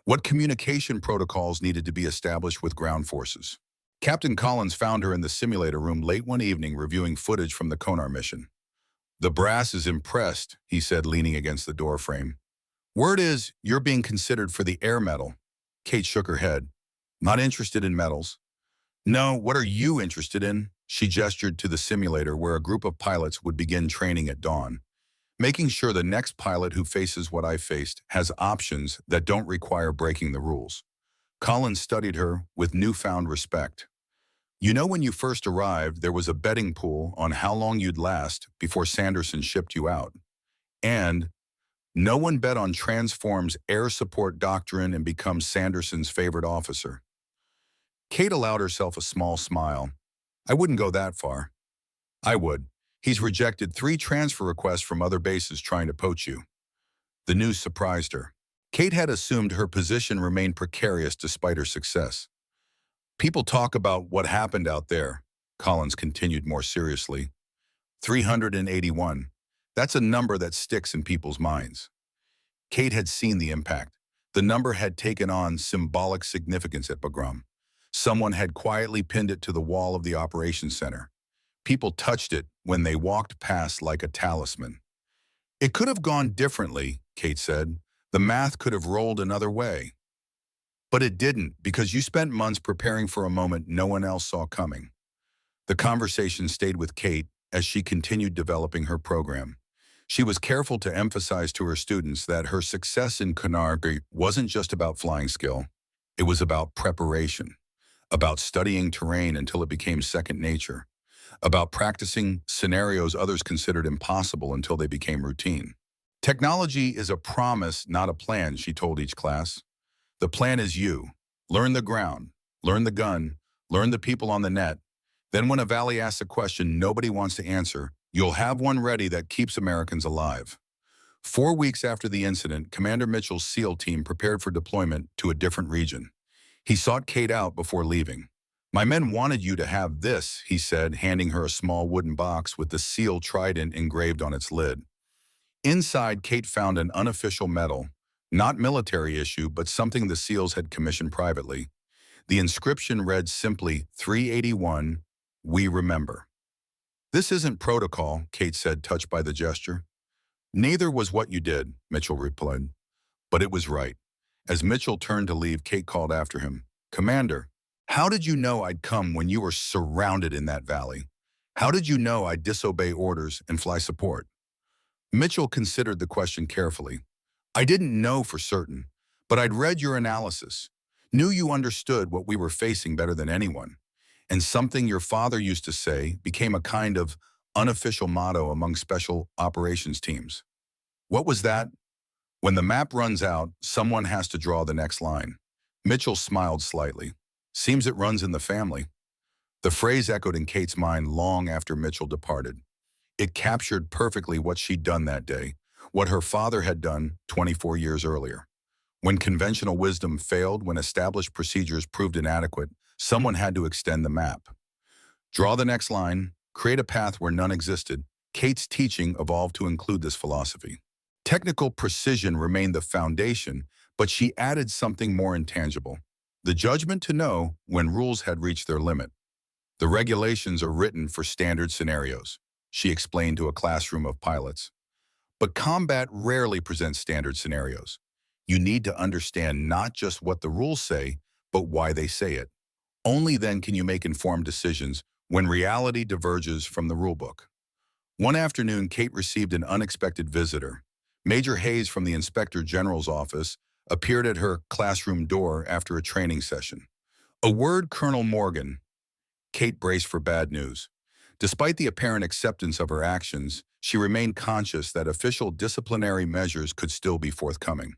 What communication protocols needed to be established with ground forces? Captain Collins found her in the simulator room late one evening reviewing footage from the Konar mission. "The brass is impressed," he said, leaning against the door frame. "Word is, you're being considered for the air medal." Kate shook her head. "Not interested in medals." "No, what are you interested in?" She gestured to the simulator where a group of pilots would begin training at dawn. "Making sure the next pilot who faces what I faced has options that don't require breaking the rules." Collins studied her with newfound respect. "You know, when you first arrived, there was a betting pool on how long you'd last before Sanderson shipped you out. And no one bet on Transform's air support doctrine and becomes Sanderson's favorite officer." Kate allowed herself a small smile. "I wouldn't go that far." "I would. He's rejected 3 transfer requests from other bases trying to poach you." The news surprised her. Kate had assumed her position remained precarious despite her success. "People talk about what happened out there," Collins continued more seriously. 381. That's a number that sticks in people's minds. Kate had seen the impact. The number had taken on symbolic significance at Bagram. Someone had quietly pinned it to the wall of the operations center. People touched it when they walked past like a talisman. "It could have gone differently," Kate said. "The math could have rolled another way. But it didn't, because you spent months preparing for a moment no one else saw coming." The conversation stayed with Kate as she continued developing her program. She was careful to emphasize to her students that her success in Conakry wasn't just about flying skill. It was about preparation, about studying terrain until it became second nature, about practicing scenarios others considered impossible until they became routine. "Technology is a promise, not a plan," she told each class. "The plan is you. Learn the ground, learn the gun, learn the people on the net. Then when a valley asks a question nobody wants to answer, you'll have one ready that keeps Americans alive." 4 weeks after the incident, Commander Mitchell's SEAL team prepared for deployment to a different region. He sought Kate out before leaving. "My men wanted you to have this," he said, handing her a small wooden box with the SEAL trident engraved on its lid. Inside, Kate found an unofficial medal, not military issue, but something the SEALs had commissioned privately. The inscription read simply, 381, "We remember." "This isn't protocol," Kate said, touched by the gesture. "Neither was what you did," Mitchell replied. "But it was right." As Mitchell turned to leave, Kate called after him, "Commander, how did you know I'd come when you were surrounded in that valley? How did you know I'd disobey orders and fly support?" Mitchell considered the question carefully. "I didn't know for certain, but I'd read your analysis, knew you understood what we were facing better than anyone. And something your father used to say became a kind of unofficial motto among special operations teams." "What was that?" "When the map runs out, someone has to draw the next line." Mitchell smiled slightly. "Seems it runs in the family." The phrase echoed in Kate's mind long after Mitchell departed. It captured perfectly what she'd done that day, what her father had done 24 years earlier. When conventional wisdom failed, when established procedures proved inadequate, someone had to extend the map. Draw the next line, create a path where none existed. Kate's teaching evolved to include this philosophy. Technical precision remained the foundation, but she added something more intangible: the judgment to know when rules had reached their limit. "The regulations are written for standard scenarios," she explained to a classroom of pilots. "But combat rarely presents standard scenarios. You need to understand not just what the rules say, but why they say it. Only then can you make informed decisions when reality diverges from the rulebook." One afternoon, Kate received an unexpected visitor. Major Hayes from the Inspector General's office appeared at her classroom door after a training session. "A word, Colonel Morgan." Kate braced for bad news. Despite the apparent acceptance of her actions, she remained conscious that official disciplinary measures could still be forthcoming.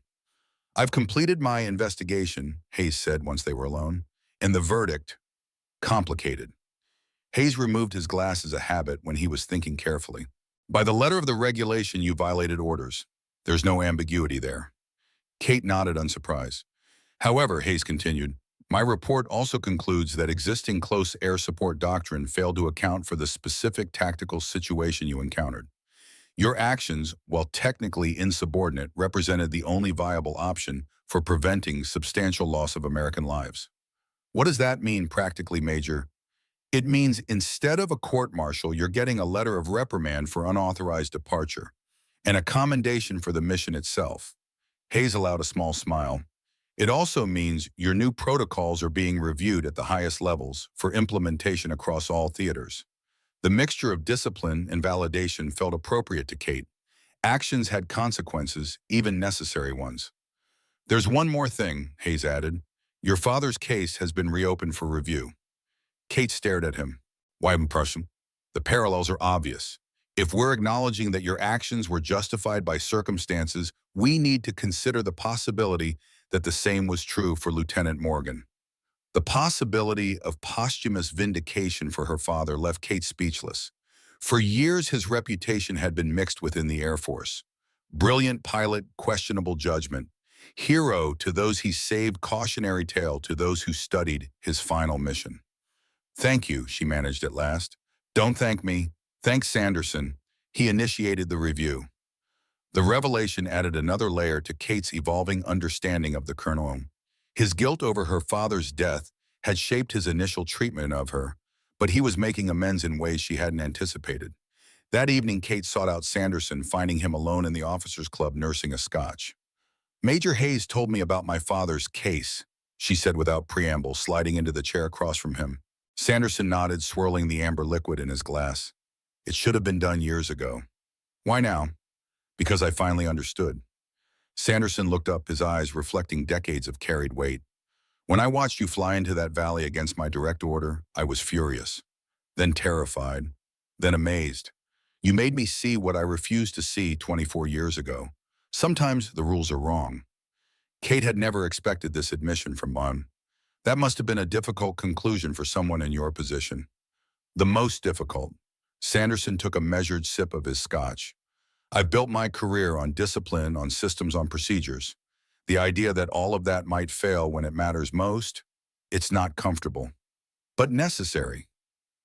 "I've completed my investigation," Hayes said once they were alone, "and the verdict, complicated." Hayes removed his glass as a habit when he was thinking carefully. "By the letter of the regulation, you violated orders. There's no ambiguity there." Kate nodded unsurprised. "However," Hayes continued, "my report also concludes that existing close air support doctrine failed to account for the specific tactical situation you encountered. Your actions, while technically insubordinate, represented the only viable option for preventing substantial loss of American lives." "What does that mean practically, Major?" "It means instead of a court-martial, you're getting a letter of reprimand for unauthorized departure and a commendation for the mission itself." Hayes allowed a small smile. "It also means your new protocols are being reviewed at the highest levels for implementation across all theaters." The mixture of discipline and validation felt appropriate to Kate. Actions had consequences, even necessary ones. "There's one more thing," Hayes added. "Your father's case has been reopened for review." Kate stared at him. "Why, impression? The parallels are obvious. If we're acknowledging that your actions were justified by circumstances, we need to consider the possibility that the same was true for Lieutenant Morgan." The possibility of posthumous vindication for her father left Kate speechless. For years, his reputation had been mixed within the Air Force. Brilliant pilot, questionable judgment. Hero to those he saved, cautionary tale to those who studied his final mission. "Thank you," she managed at last. "Don't thank me. Thank Sanderson. He initiated the review." The revelation added another layer to Kate's evolving understanding of the colonel. His guilt over her father's death had shaped his initial treatment of her, but he was making amends in ways she hadn't anticipated. That evening, Kate sought out Sanderson, finding him alone in the officers' club nursing a scotch. "Major Hayes told me about my father's case," she said without preamble, sliding into the chair across from him. Sanderson nodded, swirling the amber liquid in his glass. "It should have been done years ago." "Why now?" "Because I finally understood." Sanderson looked up, his eyes reflecting decades of carried weight. "When I watched you fly into that valley against my direct order, I was furious, then terrified, then amazed. You made me see what I refused to see 24 years ago. Sometimes the rules are wrong." Kate had never expected this admission from Mon. "That must have been a difficult conclusion for someone in your position." "The most difficult." Sanderson took a measured sip of his scotch. "I've built my career on discipline, on systems, on procedures. The idea that all of that might fail when it matters most, it's not comfortable. But necessary."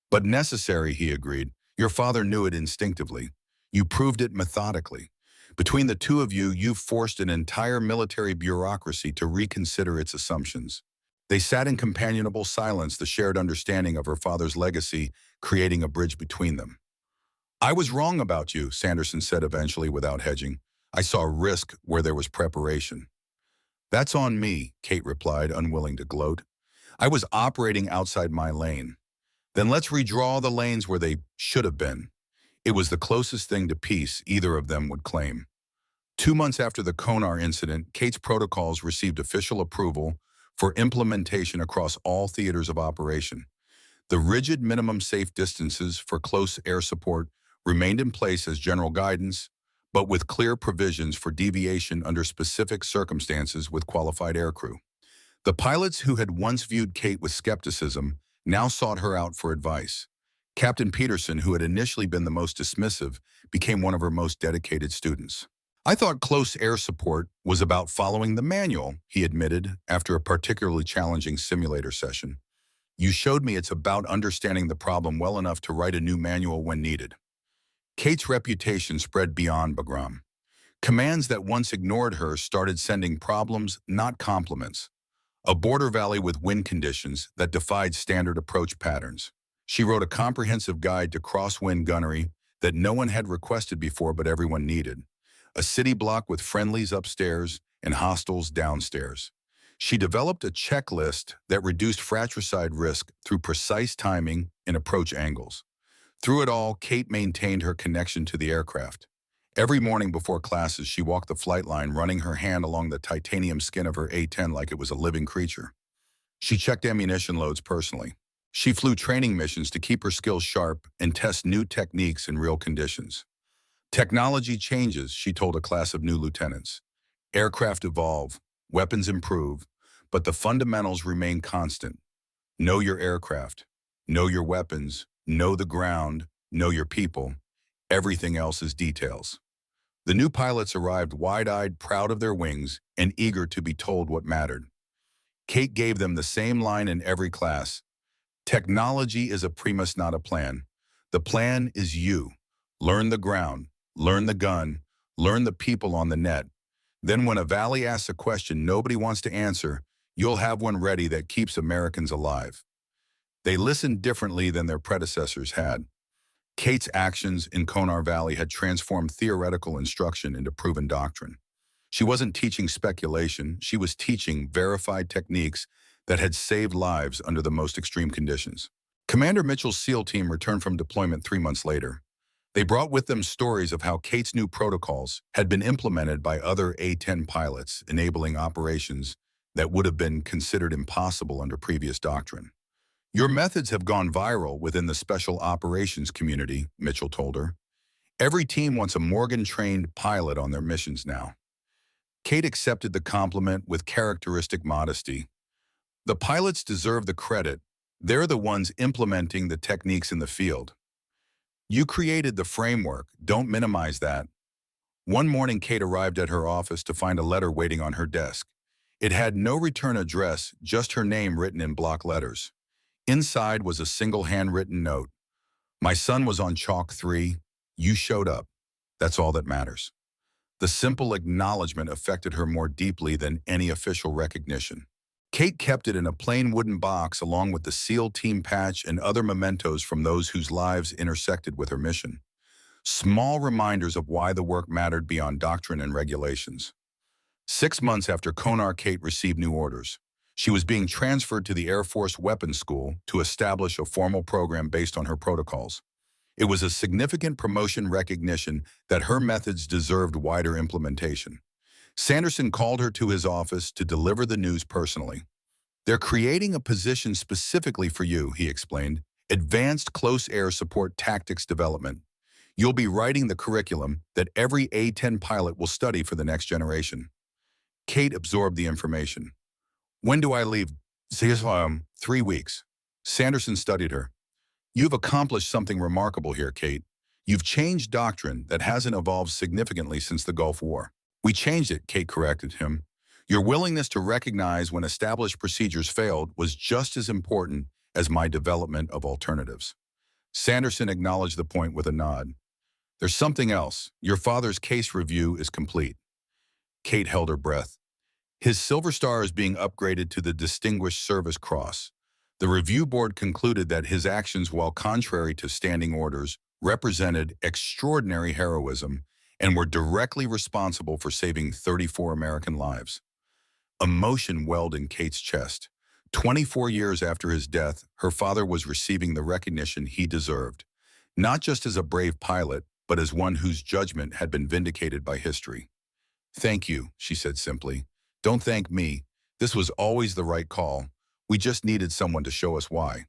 "But necessary," he agreed. "Your father knew it instinctively. You proved it methodically. Between the two of you, you've forced an entire military bureaucracy to reconsider its assumptions." They sat in companionable silence, the shared understanding of her father's legacy creating a bridge between them. "I was wrong about you," Sanderson said eventually without hedging. "I saw risk where there was preparation." "That's on me," Kate replied, unwilling to gloat. "I was operating outside my lane." "Then let's redraw the lanes where they should have been." It was the closest thing to peace either of them would claim. 2 months after the Konar incident, Kate's protocols received official approval for implementation across all theaters of operation. The rigid minimum safe distances for close air support remained in place as general guidance, but with clear provisions for deviation under specific circumstances with qualified aircrew. The pilots who had once viewed Kate with skepticism now sought her out for advice. Captain Peterson, who had initially been the most dismissive, became one of her most dedicated students. "I thought close air support was about following the manual," he admitted after a particularly challenging simulator session. "You showed me it's about understanding the problem well enough to write a new manual when needed." Kate's reputation spread beyond Bagram. Commands that once ignored her started sending problems, not compliments. A border valley with wind conditions that defied standard approach patterns. She wrote a comprehensive guide to crosswind gunnery that no one had requested before but everyone needed. A city block with friendlies upstairs and hostiles downstairs. She developed a checklist that reduced fratricide risk through precise timing and approach angles. Through it all, Kate maintained her connection to the aircraft. Every morning before classes, she walked the flight line, running her hand along the titanium skin of her A-10 like it was a living creature. She checked ammunition loads personally. She flew training missions to keep her skills sharp and test new techniques in real conditions. "Technology changes," she told a class of new lieutenants. "Aircraft evolve. weapons improve, but the fundamentals remain constant. Know your aircraft, know your weapons, know the ground, know your people. Everything else is details. The new pilots arrived wide-eyed, proud of their wings, and eager to be told what mattered. Kate gave them the same line in every class. Technology is a premise, not a plan. The plan is you. Learn the ground, learn the gun, learn the people on the net. Then when a valley asks a question nobody wants to answer, you'll have one ready that keeps Americans alive. They listened differently than their predecessors had. Kate's actions in Konar Valley had transformed theoretical instruction into proven doctrine. She wasn't teaching speculation, she was teaching verified techniques that had saved lives under the most extreme conditions. Commander Mitchell's SEAL team returned from deployment 3 months later. They brought with them stories of how Kate's new protocols had been implemented by other A-10 pilots, enabling operations that would have been considered impossible under previous doctrine. Your methods have gone viral within the special operations community, Mitchell told her. Every team wants a Morgan-trained pilot on their missions now. Kate accepted the compliment with characteristic modesty. The pilots deserve the credit. They're the ones implementing the techniques in the field. You created the framework, don't minimize that. One morning, Kate arrived at her office to find a letter waiting on her desk. It had no return address, just her name written in block letters. Inside was a single handwritten note. My son was on Chalk 3. You showed up. That's all that matters. The simple acknowledgement affected her more deeply than any official recognition. Kate kept it in a plain wooden box along with the SEAL team patch and other mementos from those whose lives intersected with her mission. Small reminders of why the work mattered beyond doctrine and regulations. 6 months after Konar, Kate received new orders. She was being transferred to the Air Force Weapons School to establish a formal program based on her protocols. It was a significant promotion, recognition that her methods deserved wider implementation. Sanderson called her to his office to deliver the news personally. They're creating a position specifically for you, he explained. Advanced Close Air Support Tactics Development. You'll be writing the curriculum that every A-10 pilot will study for the next generation. Kate absorbed the information. When do I leave? 3 weeks. Sanderson studied her. You've accomplished something remarkable here, Kate. You've changed doctrine that hasn't evolved significantly since the Gulf War. We changed it, Kate corrected him. Your willingness to recognize when established procedures failed was just as important as my development of alternatives. Sanderson acknowledged the point with a nod. There's something else. Your father's case review is complete. Kate held her breath. His Silver Star is being upgraded to the Distinguished Service Cross. The review board concluded that his actions, while contrary to standing orders, represented extraordinary heroism and were directly responsible for saving 34 American lives. Emotion welled in Kate's chest. 24 years after his death, her father was receiving the recognition he deserved, not just as a brave pilot, but as one whose judgment had been vindicated by history. Thank you, she said simply. Don't thank me. This was always the right call. We just needed someone to show us why.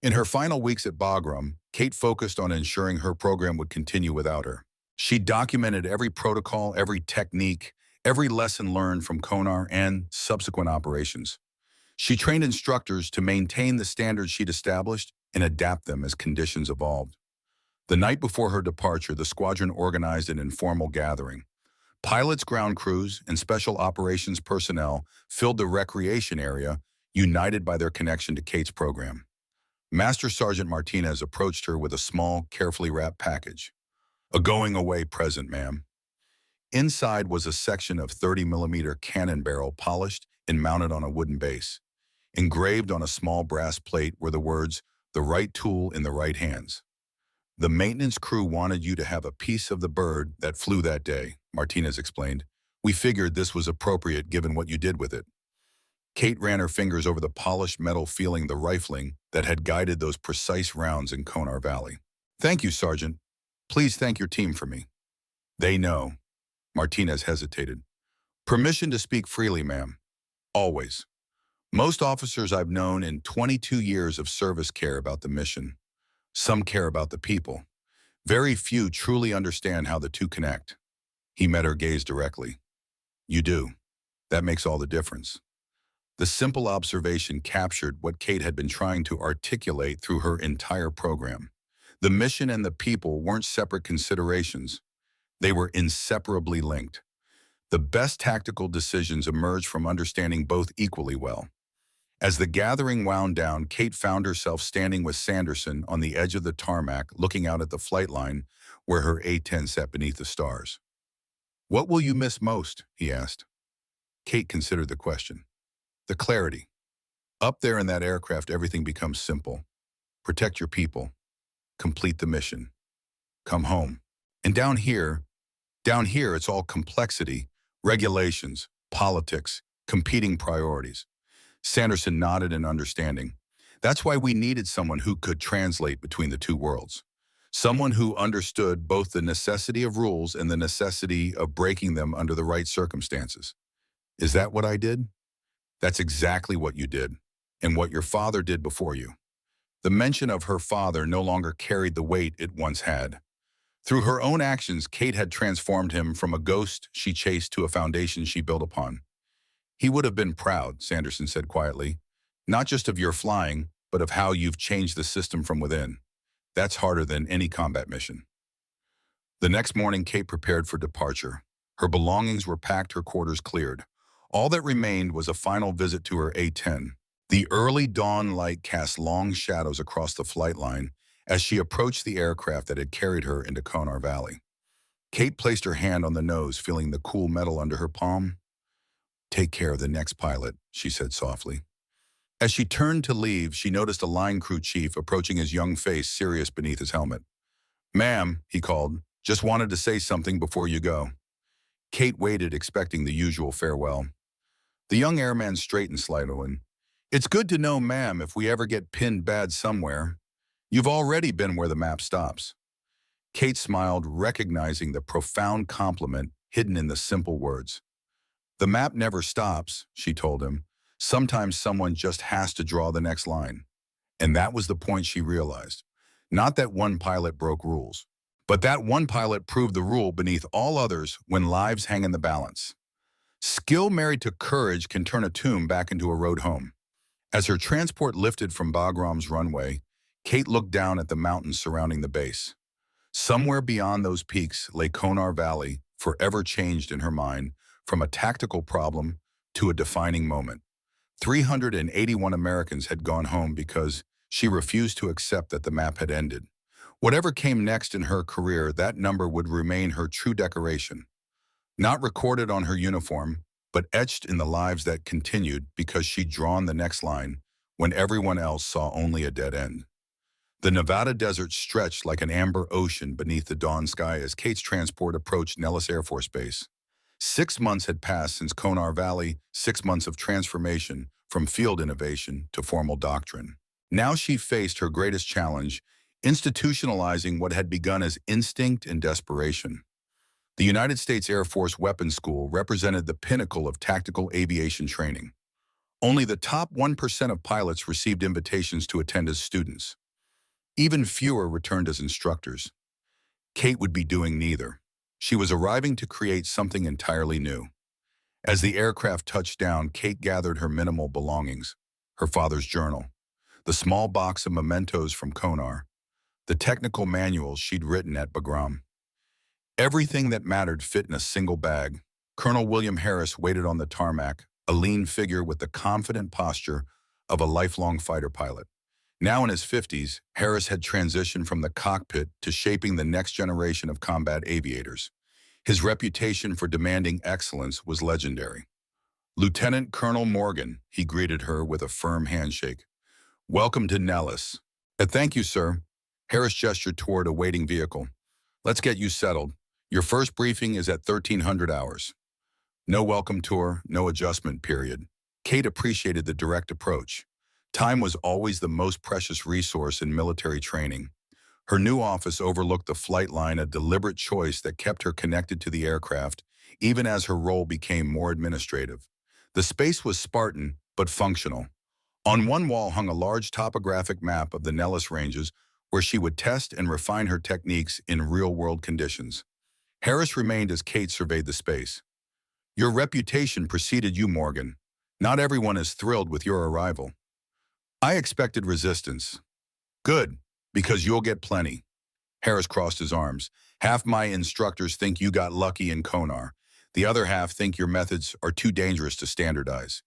In her final weeks at Bagram, Kate focused on ensuring her program would continue without her. She documented every protocol, every technique, every lesson learned from Konar and subsequent operations. She trained instructors to maintain the standards she'd established and adapt them as conditions evolved. The night before her departure, the squadron organized an informal gathering. Pilots, ground crews, and special operations personnel filled the recreation area, united by their connection to Kate's program. Master Sergeant Martinez approached her with a small, carefully wrapped package. A going-away present, ma'am. Inside was a section of 30mm cannon barrel polished and mounted on a wooden base. Engraved on a small brass plate were the words, "The right tool in the right hands." The maintenance crew wanted you to have a piece of the bird that flew that day, Martinez explained. We figured this was appropriate given what you did with it. Kate ran her fingers over the polished metal, feeling the rifling that had guided those precise rounds in Konar Valley. Thank you, Sergeant. Please thank your team for me. They know. Martinez hesitated. Permission to speak freely, ma'am. Always. Most officers I've known in 22 years of service care about the mission. Some care about the people. Very few truly understand how the two connect. He met her gaze directly. You do. That makes all the difference. The simple observation captured what Kate had been trying to articulate through her entire program. The mission and the people weren't separate considerations. They were inseparably linked. The best tactical decisions emerged from understanding both equally well. As the gathering wound down, Kate found herself standing with Sanderson on the edge of the tarmac, looking out at the flight line where her A-10 sat beneath the stars. "What will you miss most?" he asked. Kate considered the question. The clarity. Up there in that aircraft, everything becomes simple. Protect your people. Complete the mission. Come home. And down here, it's all complexity, regulations, politics, competing priorities. Sanderson nodded in understanding. That's why we needed someone who could translate between the two worlds. Someone who understood both the necessity of rules and the necessity of breaking them under the right circumstances. Is that what I did? That's exactly what you did, and what your father did before you. The mention of her father no longer carried the weight it once had. Through her own actions, Kate had transformed him from a ghost she chased to a foundation she built upon. He would have been proud, Sanderson said quietly, not just of your flying, but of how you've changed the system from within. That's harder than any combat mission. The next morning, Kate prepared for departure. Her belongings were packed, her quarters cleared. All that remained was a final visit to her A-10. The early dawn light cast long shadows across the flight line as she approached the aircraft that had carried her into Konar Valley. Kate placed her hand on the nose, feeling the cool metal under her palm. "Take care of the next pilot," she said softly. As she turned to leave, she noticed a line crew chief approaching, his young face serious beneath his helmet. "Ma'am," he called, "just wanted to say something before you go." Kate waited, expecting the usual farewell. The young airman straightened slightly. "It's good to know, ma'am, if we ever get pinned bad somewhere. You've already been where the map stops." Kate smiled, recognizing the profound compliment hidden in the simple words. "The map never stops," she told him. "Sometimes someone just has to draw the next line." And that was the point she realized. Not that one pilot broke rules, but that one pilot proved the rule beneath all others when lives hang in the balance. Skill married to courage can turn a tomb back into a road home. As her transport lifted from Bagram's runway, Kate looked down at the mountains surrounding the base. Somewhere beyond those peaks lay Konar Valley, forever changed in her mind, from a tactical problem to a defining moment. 381 Americans had gone home because she refused to accept that the map had ended. Whatever came next in her career, that number would remain her true decoration. Not recorded on her uniform, but etched in the lives that continued because she'd drawn the next line when everyone else saw only a dead end. The Nevada desert stretched like an amber ocean beneath the dawn sky as Kate's transport approached Nellis Air Force Base. 6 months had passed since Konar Valley, 6 months of transformation from field innovation to formal doctrine. Now she faced her greatest challenge, institutionalizing what had begun as instinct and desperation. The United States Air Force Weapons School represented the pinnacle of tactical aviation training. Only the top 1% of pilots received invitations to attend as students. Even fewer returned as instructors. Kate would be doing neither. She was arriving to create something entirely new. As the aircraft touched down, Kate gathered her minimal belongings, her father's journal, the small box of mementos from Konar, the technical manuals she'd written at Bagram. Everything that mattered fit in a single bag. Colonel William Harris waited on the tarmac, a lean figure with the confident posture of a lifelong fighter pilot. Now in his 50s, Harris had transitioned from the cockpit to shaping the next generation of combat aviators. His reputation for demanding excellence was legendary. "Lieutenant Colonel Morgan," he greeted her with a firm handshake. "Welcome to Nellis." "Thank you, sir." Harris gestured toward a waiting vehicle. "Let's get you settled. Your first briefing is at 1300 hours. No welcome tour, no adjustment period." Kate appreciated the direct approach. Time was always the most precious resource in military training. Her new office overlooked the flight line, a deliberate choice that kept her connected to the aircraft, even as her role became more administrative. The space was Spartan, but functional. On one wall hung a large topographic map of the Nellis Ranges, where she would test and refine her techniques in real-world conditions. Harris remained as Kate surveyed the space. Your reputation preceded you, Morgan. Not everyone is thrilled with your arrival. I expected resistance. Good, because you'll get plenty. Harris crossed his arms. Half my instructors think you got lucky in Konar. The other half think your methods are too dangerous to standardize.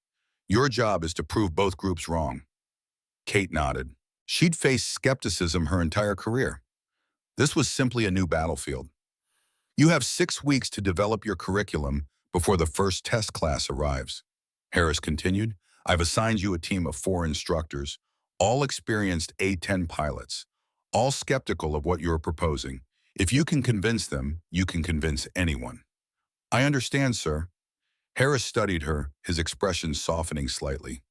Your job is to prove both groups wrong. Kate nodded. She'd faced skepticism her entire career. This was simply a new battlefield. You have 6 weeks to develop your curriculum before the first test class arrives. Harris continued, I've assigned you a team of 4 instructors, all experienced A-10 pilots, all skeptical of what you're proposing. If you can convince them, you can convince anyone. I understand, sir. Harris studied her, his expression softening slightly.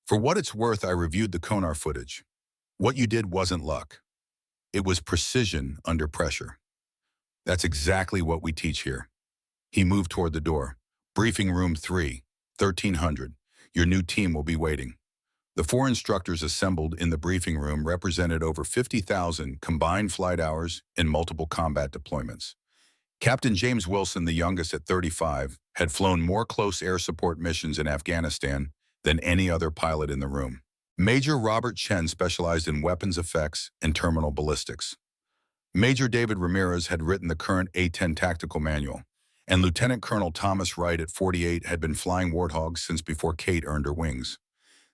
For what it's worth, I reviewed the Konar footage. What you did wasn't luck. It was precision under pressure. That's exactly what we teach here. He moved toward the door. Briefing room 3, 1300. Your new team will be waiting. The 4 instructors assembled in the briefing room represented over 50,000 combined flight hours in multiple combat deployments. Captain James Wilson, the youngest at 35, had flown more close air support missions in Afghanistan than any other pilot in the room. Major Robert Chen specialized in weapons effects and terminal ballistics. Major David Ramirez had written the current A-10 tactical manual, and Lieutenant Colonel Thomas Wright at 48 had been flying Warthogs since before Kate earned her wings.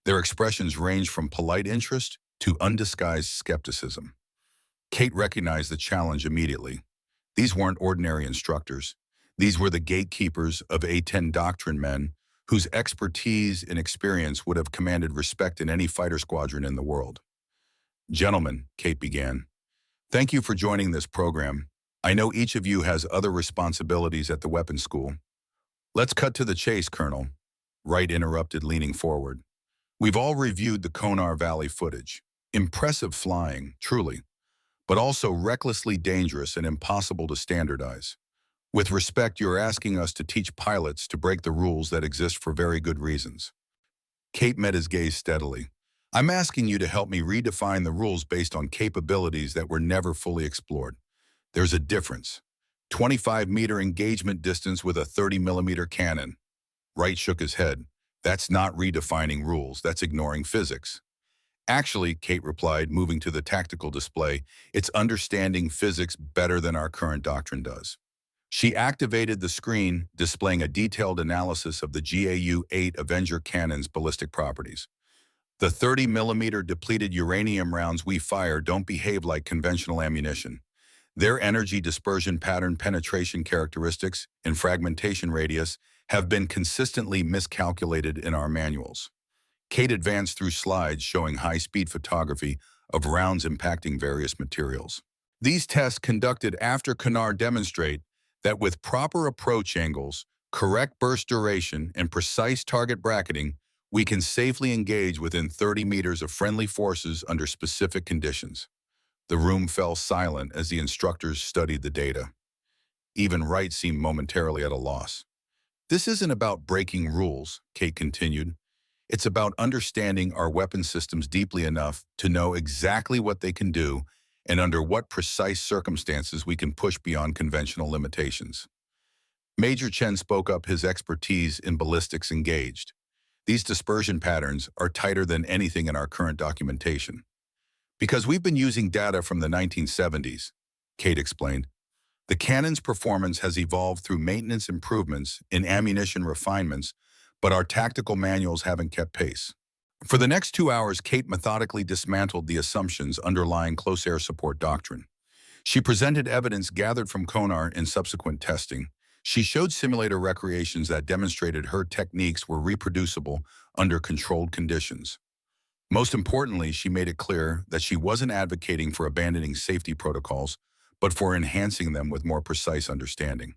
Their expressions ranged from polite interest to undisguised skepticism. Kate recognized the challenge immediately. These weren't ordinary instructors. These were the gatekeepers of A-10 doctrine men whose expertise and experience would have commanded respect in any fighter squadron in the world. Gentlemen, Kate began, thank you for joining this program. I know each of you has other responsibilities at the weapons school. Let's cut to the chase, Colonel. Wright interrupted, leaning forward. We've all reviewed the Konar Valley footage. Impressive flying, truly, but also recklessly dangerous and impossible to standardize. With respect, you're asking us to teach pilots to break the rules that exist for very good reasons. Kate met his gaze steadily. I'm asking you to help me redefine the rules based on capabilities that were never fully explored. There's a difference. 25-meter engagement distance with a 30-millimeter cannon. Wright shook his head. That's not redefining rules, that's ignoring physics. Actually, Kate replied, moving to the tactical display, it's understanding physics better than our current doctrine does. She activated the screen, displaying a detailed analysis of the GAU-8 Avenger cannon's ballistic properties. The 30-millimeter depleted uranium rounds we fire don't behave like conventional ammunition. Their energy dispersion pattern, penetration characteristics, and fragmentation radius have been consistently miscalculated in our manuals. Kate advanced through slides showing high-speed photography of rounds impacting various materials. These tests conducted after Konar demonstrate that with proper approach angles, correct burst duration, and precise target bracketing, we can safely engage within 30 meters of friendly forces under specific conditions. The room fell silent as the instructors studied the data. Even Wright seemed momentarily at a loss. This isn't about breaking rules, Kate continued. It's about understanding our weapon systems deeply enough to know exactly what they can do and under what precise circumstances we can push beyond conventional limitations. Major Chen spoke up, his expertise in ballistics engaged. These dispersion patterns are tighter than anything in our current documentation. Because we've been using data from the 1970s, Kate explained, the cannon's performance has evolved through maintenance improvements in ammunition refinements, but our tactical manuals haven't kept pace. For the next 2 hours, Kate methodically dismantled the assumptions underlying close air support doctrine. She presented evidence gathered from Konar in subsequent testing. She showed simulator recreations that demonstrated her techniques were reproducible under controlled conditions. Most importantly, she made it clear that she wasn't advocating for abandoning safety protocols, but for enhancing them with more precise understanding.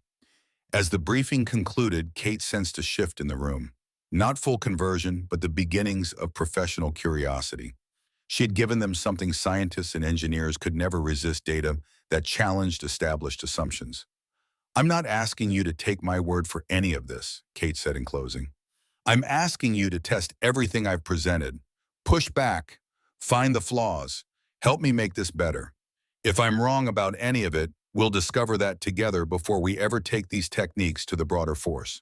As the briefing concluded, Kate sensed a shift in the room. Not full conversion, but the beginnings of professional curiosity. She had given them something scientists and engineers could never resist: data that challenged established assumptions. I'm not asking you to take my word for any of this, Kate said in closing. I'm asking you to test everything I've presented. Push back, find the flaws, help me make this better. If I'm wrong about any of it, we'll discover that together before we ever take these techniques to the broader force.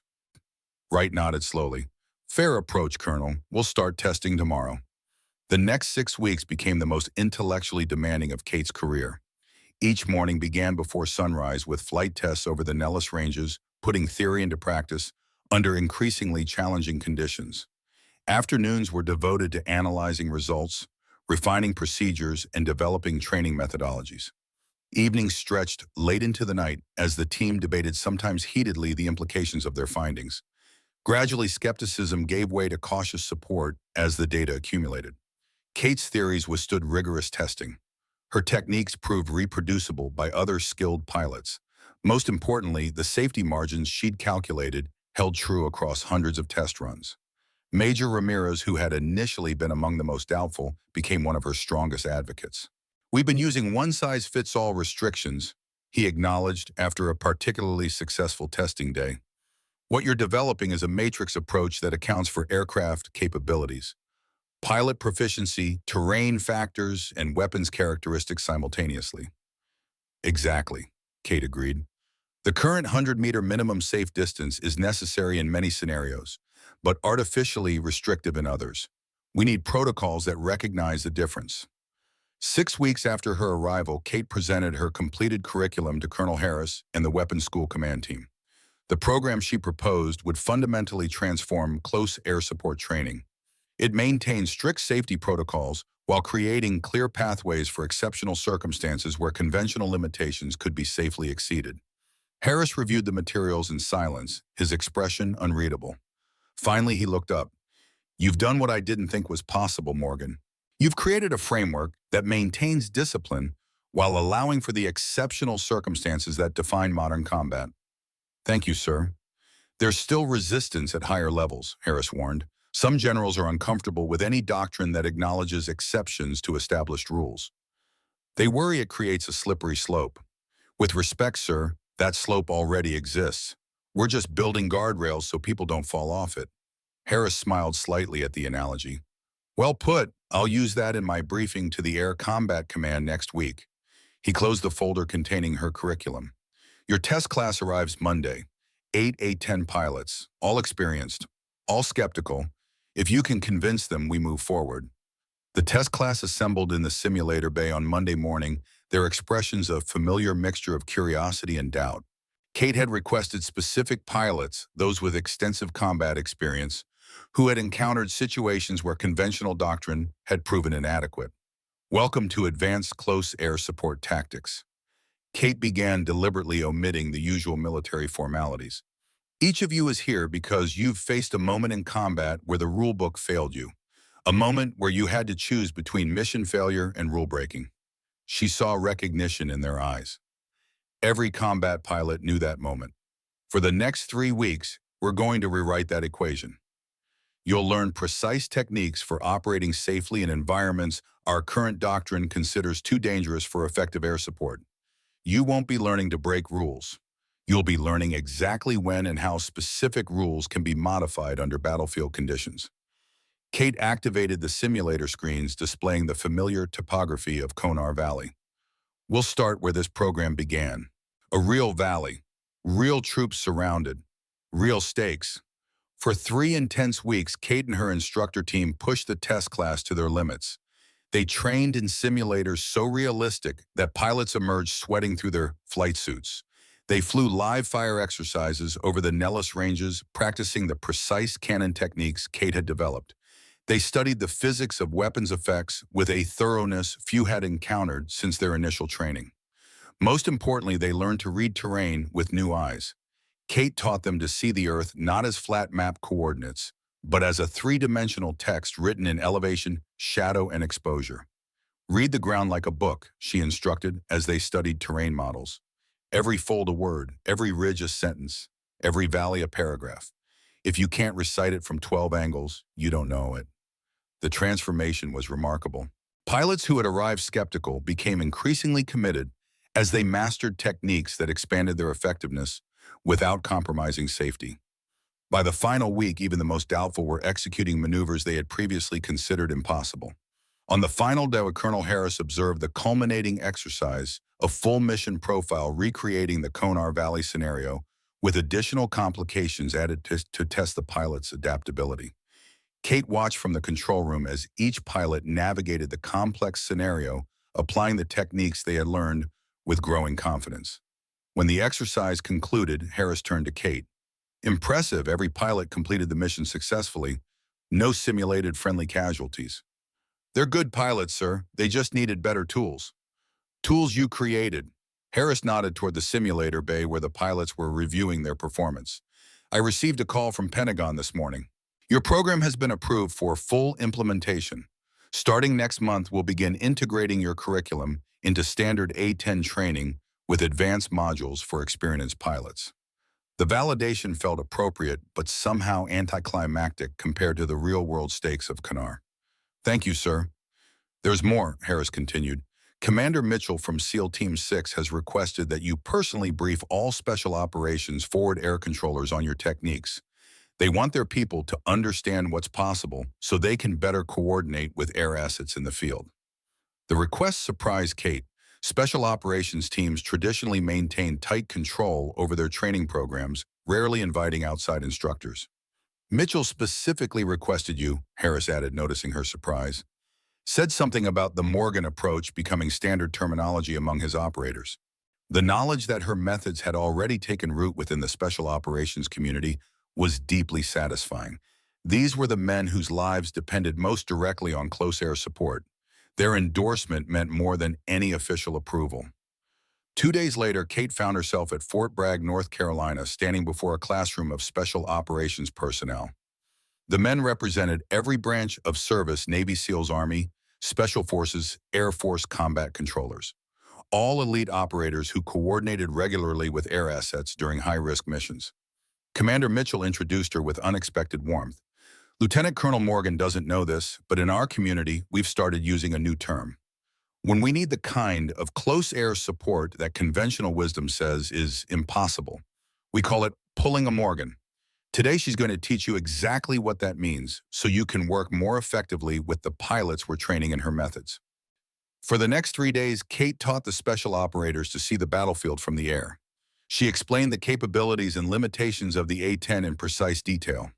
Wright nodded slowly. Fair approach, Colonel. We'll start testing tomorrow. The next 6 weeks became the most intellectually demanding of Kate's career. Each morning began before sunrise with flight tests over the Nellis Ranges, putting theory into practice under increasingly challenging conditions. Afternoons were devoted to analyzing results, refining procedures, and developing training methodologies. Evenings stretched late into the night as the team debated sometimes heatedly the implications of their findings. Gradually, skepticism gave way to cautious support as the data accumulated. Kate's theories withstood rigorous testing. Her techniques proved reproducible by other skilled pilots. Most importantly, the safety margins she'd calculated held true across hundreds of test runs. Major Ramirez, who had initially been among the most doubtful, became one of her strongest advocates. "We've been using one-size-fits-all restrictions," he acknowledged after a particularly successful testing day. "What you're developing is a matrix approach that accounts for aircraft capabilities, pilot proficiency, terrain factors, and weapons characteristics simultaneously." "Exactly," Kate agreed. "The current 100-meter minimum safe distance is necessary in many scenarios, but artificially restrictive in others. We need protocols that recognize the difference." 6 weeks after her arrival, Kate presented her completed curriculum to Colonel Harris and the Weapons School Command Team. The program she proposed would fundamentally transform close air support training. It maintained strict safety protocols while creating clear pathways for exceptional circumstances where conventional limitations could be safely exceeded. Harris reviewed the materials in silence, his expression unreadable. Finally, he looked up. "You've done what I didn't think was possible, Morgan. You've created a framework that maintains discipline while allowing for the exceptional circumstances that define modern combat." "Thank you, sir." "There's still resistance at higher levels," Harris warned. "Some generals are uncomfortable with any doctrine that acknowledges exceptions to established rules. They worry it creates a slippery slope. With respect, sir, that slope already exists. We're just building guardrails so people don't fall off it." Harris smiled slightly at the analogy. "Well put. I'll use that in my briefing to the Air Combat Command next week." He closed the folder containing her curriculum. "Your test class arrives Monday. 8 A-10 pilots, all experienced, all skeptical. If you can convince them, we move forward." The test class assembled in the simulator bay on Monday morning, their expressions a familiar mixture of curiosity and doubt. Kate had requested specific pilots, those with extensive combat experience, who had encountered situations where conventional doctrine had proven inadequate. "Welcome to Advanced Close Air Support Tactics." Kate began deliberately omitting the usual military formalities. "Each of you is here because you've faced a moment in combat where the rulebook failed you, a moment where you had to choose between mission failure and rule breaking." She saw recognition in their eyes. Every combat pilot knew that moment. "For the next 3 weeks, we're going to rewrite that equation. You'll learn precise techniques for operating safely in environments our current doctrine considers too dangerous for effective air support. You won't be learning to break rules. You'll be learning exactly when and how specific rules can be modified under battlefield conditions." Kate activated the simulator screens displaying the familiar topography of Konar Valley. "We'll start where this program began. A real valley, real troops surrounded, real stakes." For 3 intense weeks, Kate and her instructor team pushed the test class to their limits. They trained in simulators so realistic that pilots emerged sweating through their flight suits. They flew live fire exercises over the Nellis Ranges, practicing the precise cannon techniques Kate had developed. They studied the physics of weapons effects with a thoroughness few had encountered since their initial training. Most importantly, they learned to read terrain with new eyes. Kate taught them to see the Earth not as flat map coordinates, but as a 3-dimensional text written in elevation, shadow, and exposure. "Read the ground like a book," she instructed as they studied terrain models. "Every fold a word, every ridge a sentence, every valley a paragraph. If you can't recite it from 12 angles, you don't know it." The transformation was remarkable. Pilots who had arrived skeptical became increasingly committed as they mastered techniques that expanded their effectiveness without compromising safety. By the final week, even the most doubtful were executing maneuvers they had previously considered impossible. On the final day, Colonel Harris observed the culminating exercise, a full mission profile recreating the Konar Valley scenario, with additional complications added to test the pilot's adaptability. Kate watched from the control room as each pilot navigated the complex scenario, applying the techniques they had learned with growing confidence. When the exercise concluded, Harris turned to Kate. Impressive, every pilot completed the mission successfully. No simulated friendly casualties. They're good pilots, sir. They just needed better tools. Tools you created. Harris nodded toward the simulator bay where the pilots were reviewing their performance. I received a call from Pentagon this morning. Your program has been approved for full implementation. Starting next month, we'll begin integrating your curriculum into standard A-10 training with advanced modules for experienced pilots. The validation felt appropriate, but somehow anticlimactic compared to the real-world stakes of Kanar. Thank you, sir. There's more, Harris continued. Commander Mitchell from SEAL Team 6 has requested that you personally brief all Special Operations Forward Air Controllers on your techniques. They want their people to understand what's possible so they can better coordinate with air assets in the field. The request surprised Kate. Special Operations teams traditionally maintain tight control over their training programs, rarely inviting outside instructors. Mitchell specifically requested you, Harris added, noticing her surprise. Said something about the Morgan approach becoming standard terminology among his operators. The knowledge that her methods had already taken root within the Special Operations community was deeply satisfying. These were the men whose lives depended most directly on close air support. Their endorsement meant more than any official approval. 2 days later, Kate found herself at Fort Bragg, North Carolina, standing before a classroom of Special Operations personnel. The men represented every branch of service: Navy SEALs, Army, Special Forces, Air Force combat controllers. All elite operators who coordinated regularly with air assets during high-risk missions. Commander Mitchell introduced her with unexpected warmth. Lieutenant Colonel Morgan doesn't know this, but in our community, we've started using a new term. When we need the kind of close air support that conventional wisdom says is impossible, we call it pulling a Morgan. Today, she's going to teach you exactly what that means so you can work more effectively with the pilots we're training in her methods. For the next 3 days, Kate taught the special operators to see the battlefield from the air. She explained the capabilities and limitations of the A-10 in precise detail.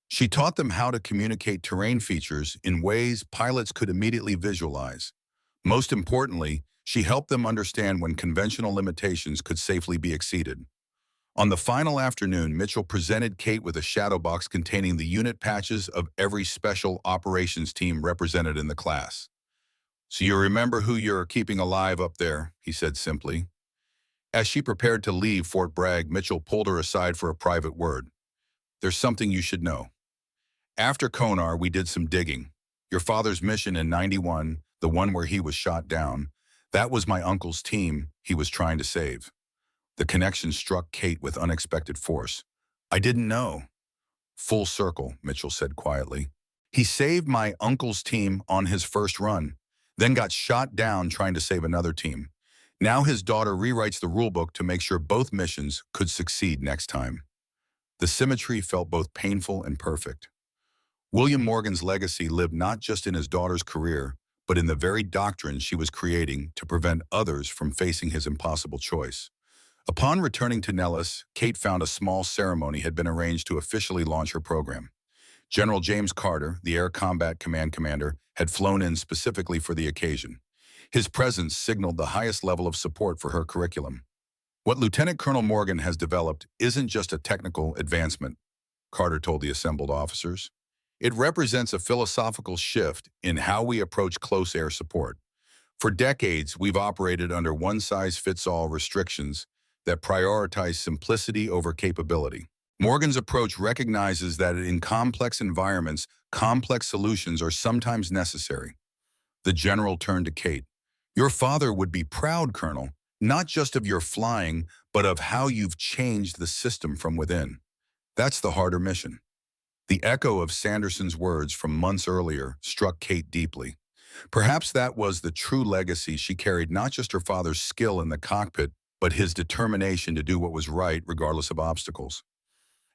She taught them how to communicate terrain features in ways pilots could immediately visualize. Most importantly, she helped them understand when conventional limitations could safely be exceeded. On the final afternoon, Mitchell presented Kate with a shadow box containing the unit patches of every special operations team represented in the class. So you remember who you're keeping alive up there, he said simply. As she prepared to leave Fort Bragg, Mitchell pulled her aside for a private word. There's something you should know. After Konar, we did some digging. Your father's mission in '91, the one where he was shot down, that was my uncle's team he was trying to save. The connection struck Kate with unexpected force. I didn't know. Full circle, Mitchell said quietly. He saved my uncle's team on his first run, then got shot down trying to save another team. Now his daughter rewrites the rulebook to make sure both missions could succeed next time. The symmetry felt both painful and perfect. William Morgan's legacy lived not just in his daughter's career, but in the very doctrine she was creating to prevent others from facing his impossible choice. Upon returning to Nellis, Kate found a small ceremony had been arranged to officially launch her program. General James Carter, the Air Combat Command commander, had flown in specifically for the occasion. His presence signaled the highest level of support for her curriculum. What Lieutenant Colonel Morgan has developed isn't just a technical advancement, Carter told the assembled officers. It represents a philosophical shift in how we approach close air support. For decades, we've operated under one-size-fits-all restrictions that prioritize simplicity over capability. Morgan's approach recognizes that in complex environments, complex solutions are sometimes necessary. The general turned to Kate. Your father would be proud, Colonel, not just of your flying, but of how you've changed the system from within. That's the harder mission. The echo of Sanderson's words from months earlier struck Kate deeply. Perhaps that was the true legacy she carried, not just her father's skill in the cockpit, but his determination to do what was right regardless of obstacles.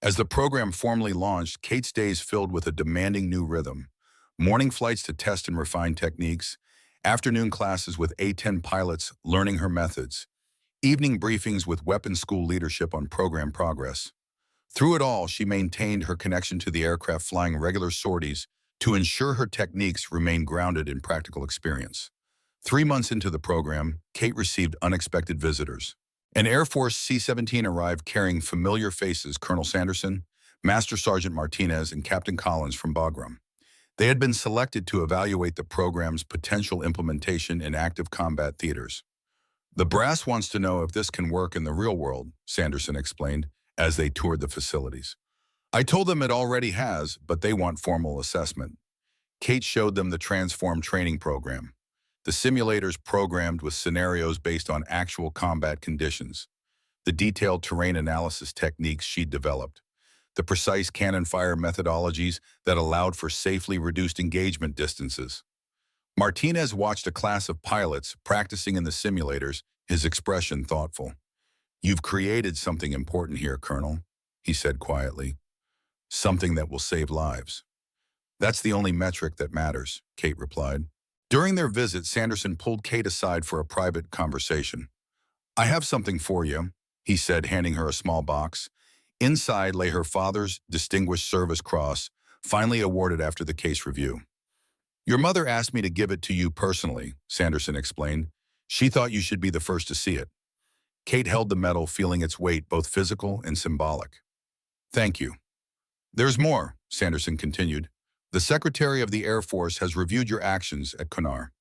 As the program formally launched, Kate's days filled with a demanding new rhythm. Morning flights to test and refine techniques, afternoon classes with A-10 pilots learning her methods. evening briefings with weapons school leadership on program progress. Through it all, she maintained her connection to the aircraft, flying regular sorties to ensure her techniques remained grounded in practical experience. 3 months into the program, Kate received unexpected visitors. An Air Force C-17 arrived carrying familiar faces: Colonel Sanderson, Master Sergeant Martinez, and Captain Collins from Bagram. They had been selected to evaluate the program's potential implementation in active combat theaters. "The brass wants to know if this can work in the real world," Sanderson explained as they toured the facilities. "I told them it already has, but they want formal assessment." Kate showed them the Transform training program. The simulators programmed with scenarios based on actual combat conditions, the detailed terrain analysis techniques she'd developed, the precise cannon fire methodologies that allowed for safely reduced engagement distances. Martinez watched a class of pilots practicing in the simulators, his expression thoughtful. "You've created something important here, Colonel," he said quietly. "Something that will save lives." "That's the only metric that matters," Kate replied. During their visit, Sanderson pulled Kate aside for a private conversation. "I have something for you," he said, handing her a small box. Inside lay her father's Distinguished Service Cross, finally awarded after the case review. "Your mother asked me to give it to you personally," Sanderson explained. "She thought you should be the first to see it." Kate held the medal, feeling its weight, both physical and symbolic. "Thank you." "There's more," Sanderson continued. "The Secretary of the Air Force has reviewed your actions at Konar.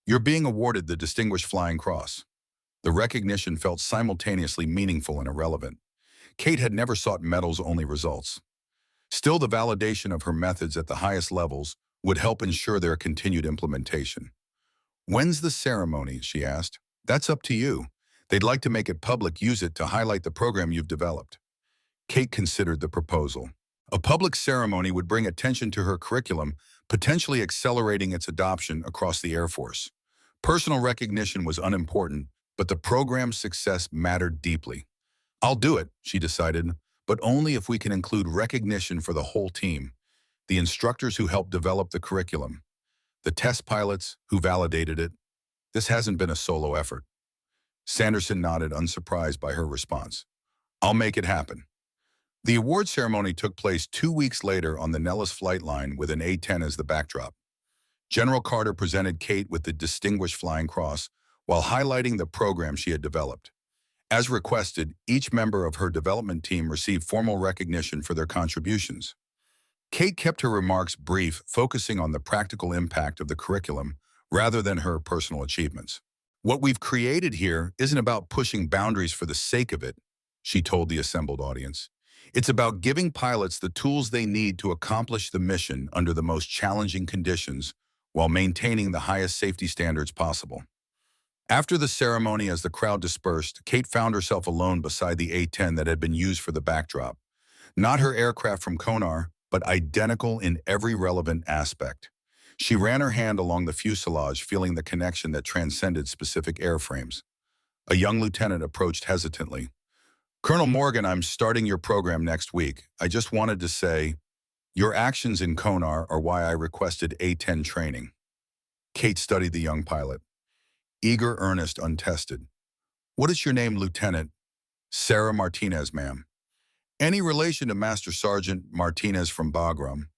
You're being awarded the Distinguished Flying Cross." The recognition felt simultaneously meaningful and irrelevant. Kate had never sought medals-only results. Still, the validation of her methods at the highest levels would help ensure their continued implementation. "When's the ceremony?" she asked. "That's up to you. They'd like to make it public, use it to highlight the program you've developed." Kate considered the proposal. A public ceremony would bring attention to her curriculum, potentially accelerating its adoption across the Air Force. Personal recognition was unimportant, but the program's success mattered deeply. "I'll do it," she decided, "but only if we can include recognition for the whole team. The instructors who helped develop the curriculum, the test pilots who validated it. This hasn't been a solo effort." Sanderson nodded, unsurprised by her response. "I'll make it happen." The award ceremony took place 2 weeks later on the Nellis flight line with an A-10 as the backdrop. General Carter presented Kate with the Distinguished Flying Cross while highlighting the program she had developed. As requested, each member of her development team received formal recognition for their contributions. Kate kept her remarks brief, focusing on the practical impact of the curriculum rather than her personal achievements. "What we've created here isn't about pushing boundaries for the sake of it," she told the assembled audience. "It's about giving pilots the tools they need to accomplish the mission under the most challenging conditions while maintaining the highest safety standards possible." After the ceremony, as the crowd dispersed, Kate found herself alone beside the A-10 that had been used for the backdrop. Not her aircraft from Konar, but identical in every relevant aspect. She ran her hand along the fuselage, feeling the connection that transcended specific airframes. A young lieutenant approached hesitantly. "Colonel Morgan, I'm starting your program next week. I just wanted to say, your actions in Konar are why I requested A-10 training." Kate studied the young pilot. Eager, earnest, untested. "What is your name, Lieutenant?" "Sarah Martinez, ma'am." "Any relation to Master Sergeant Martinez from Bagram?"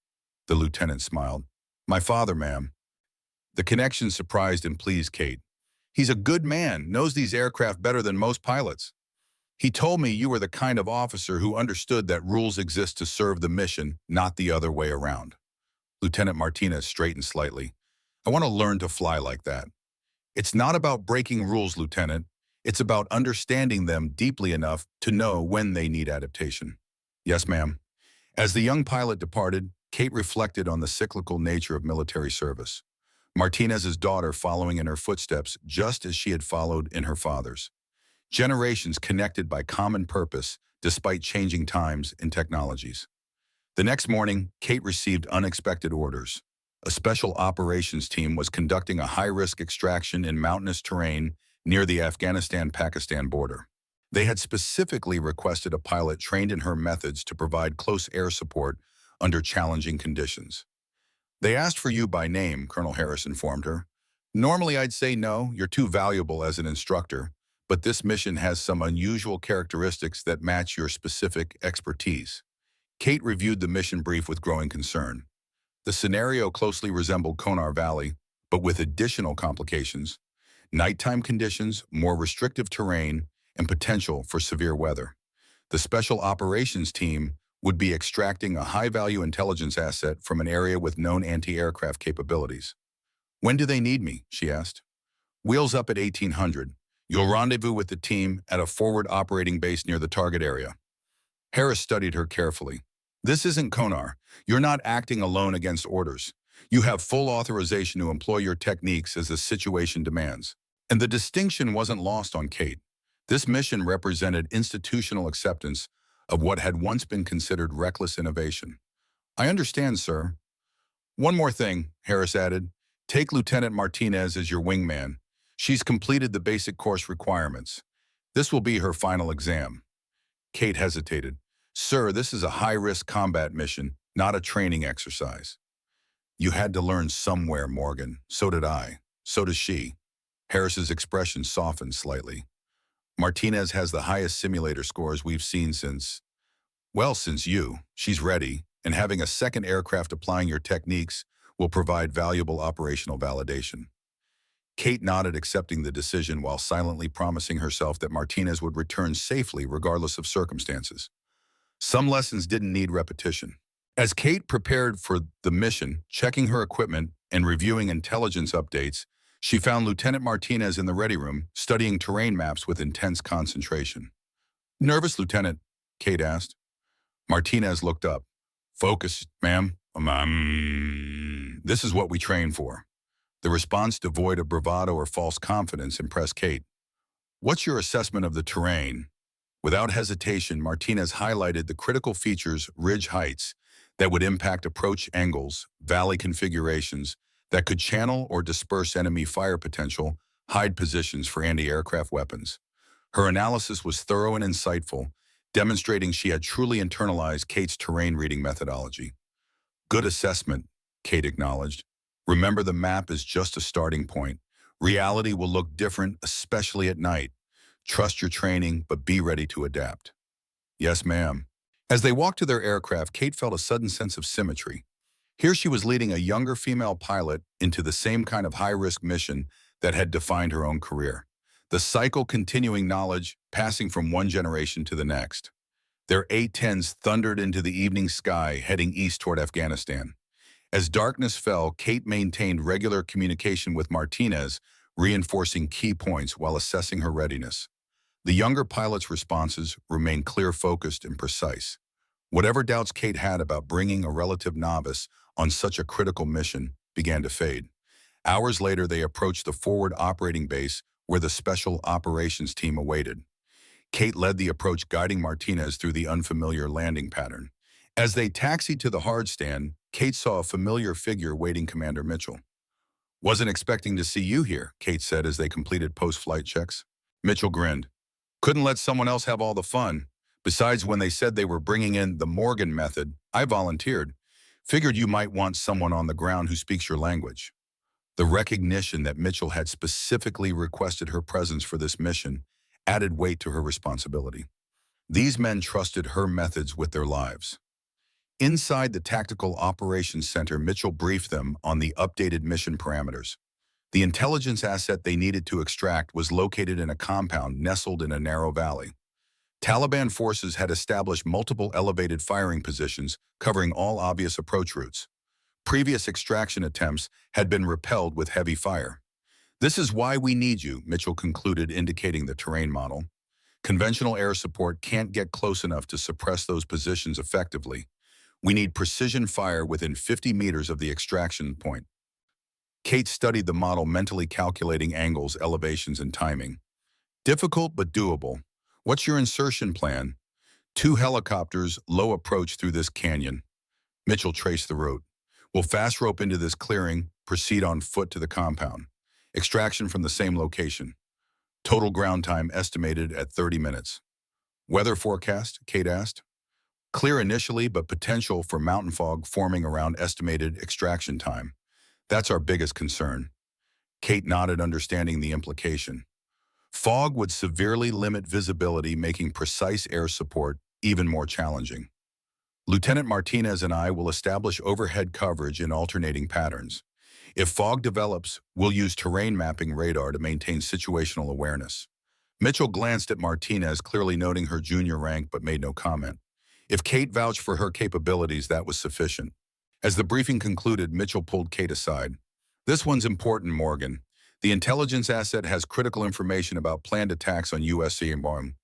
The lieutenant smiled. "My father, ma'am." The connection surprised and pleased Kate. "He's a good man, knows these aircraft better than most pilots. He told me you were the kind of officer who understood that rules exist to serve the mission, not the other way around." Lieutenant Martinez straightened slightly. "I want to learn to fly like that." "It's not about breaking rules, Lieutenant. It's about understanding them deeply enough to know when they need adaptation." "Yes, ma'am." As the young pilot departed, Kate reflected on the cyclical nature of military service. Martinez's daughter following in her footsteps just as she had followed in her father's. Generations connected by common purpose despite changing times and technologies. The next morning, Kate received unexpected orders. A special operations team was conducting a high-risk extraction in mountainous terrain near the Afghanistan-Pakistan border. They had specifically requested a pilot trained in her methods to provide close air support under challenging conditions. "They asked for you by name," Colonel Harris informed her. "Normally I'd say no, you're too valuable as an instructor, but this mission has some unusual characteristics that match your specific expertise. Kate reviewed the mission brief with growing concern. The scenario closely resembled Konar Valley, but with additional complications: nighttime conditions, more restrictive terrain, and potential for severe weather. The Special Operations Team would be extracting a high-value intelligence asset from an area with known anti-aircraft capabilities. "When do they need me?" she asked. "Wheels up at 1800. You'll rendezvous with the team at a forward operating base near the target area." Harris studied her carefully. "This isn't Konar. You're not acting alone against orders. You have full authorization to employ your techniques as the situation demands." And the distinction wasn't lost on Kate. This mission represented institutional acceptance of what had once been considered reckless innovation. "I understand, sir." "One more thing," Harris added. "Take Lieutenant Martinez as your wingman. She's completed the basic course requirements. This will be her final exam." Kate hesitated. "Sir, this is a high-risk combat mission, not a training exercise." "You had to learn somewhere, Morgan. So did I. So does she." Harris's expression softened slightly. "Martinez has the highest simulator scores we've seen since you. She's ready, and having a second aircraft applying your techniques will provide valuable operational validation." Kate nodded, accepting the decision while silently promising herself that Martinez would return safely regardless of circumstances. Some lessons didn't need repetition. As Kate prepared for the mission, checking her equipment and reviewing intelligence updates, she found Lieutenant Martinez in the ready room, studying terrain maps with intense concentration. "Nervous, Lieutenant?" Kate asked. Martinez looked up. "Focus, ma'am. This is what we train for." The response, devoid of bravado or false confidence, impressed Kate. "What's your assessment of the terrain?" Without hesitation, Martinez highlighted the critical features, ridge heights, that would impact approach angles, valley configurations, that could channel or disperse enemy fire potential, hide positions for anti-aircraft weapons. Her analysis was thorough and insightful, demonstrating she had truly internalized Kate's terrain reading methodology. "Good assessment," Kate acknowledged. "Remember, the map is just a starting point. Reality will look different, especially at night. Trust your training, but be ready to adapt." "Yes, ma'am." As they walked to their aircraft, Kate felt a sudden sense of symmetry. Here she was leading a younger female pilot into the same kind of high-risk mission that had defined her own career. The cycle continuing, knowledge passing from one generation to the next. Their A-10s thundered into the evening sky, heading east toward Afghanistan. As darkness fell, Kate maintained regular communication with Martinez, reinforcing key points while assessing her readiness. The younger pilot's responses remained clear, focused, and precise. Whatever doubts Kate had about bringing a relative novice on such a critical mission began to fade. Hours later, they approached the forward operating base where the Special Operations Team awaited. Kate led the approach, guiding Martinez through the unfamiliar landing pattern. As they taxied to the hard stand, Kate saw a familiar figure waiting, Commander Mitchell. "Wasn't expecting to see you here," Kate said as they completed post-flight checks. Mitchell grinned. "Couldn't let someone else have all the fun. Besides, when they said they were bringing in the Morgan method, I volunteered. Figured you might want someone on the ground who speaks your language." The recognition that Mitchell had specifically requested her presence for this mission added weight to her responsibility. These men trusted her methods with their lives. Inside the Tactical Operations Center, Mitchell briefed them on the updated mission parameters. The intelligence asset they needed to extract was located in a compound nestled in a narrow valley. Taliban forces had established multiple elevated firing positions covering all obvious approach routes. Previous extraction attempts had been repelled with heavy fire. "This is why we need you," Mitchell concluded, indicating the terrain model. "Conventional air support can't get close enough to suppress those positions effectively. We need precision fire within 50 meters of the extraction point." Kate studied the model, mentally calculating angles, elevations, and timing. "Difficult but doable. What's your insertion plan?" "2 helicopters, low approach through this canyon." Mitchell traced the route. "We'll fast rope into this clearing, proceed on foot to the compound. Extraction from the same location. Total ground time estimated at 30 minutes. "Weather forecast?" Kate asked. "Clear initially, but potential for mountain fog forming around estimated extraction time. That's our biggest concern." Kate nodded, understanding the implication. Fog would severely limit visibility, making precise air support even more challenging. Lieutenant Martinez and I will establish overhead coverage in alternating patterns. If fog develops, we'll use terrain mapping radar to maintain situational awareness. Mitchell glanced at Martinez, clearly noting her junior rank, but made no comment. If Kate vouched for her capabilities, that was sufficient. As the briefing concluded, Mitchell pulled Kate aside. "This one's important, Morgan. The intelligence asset has critical information about planned attacks on USC and Guam.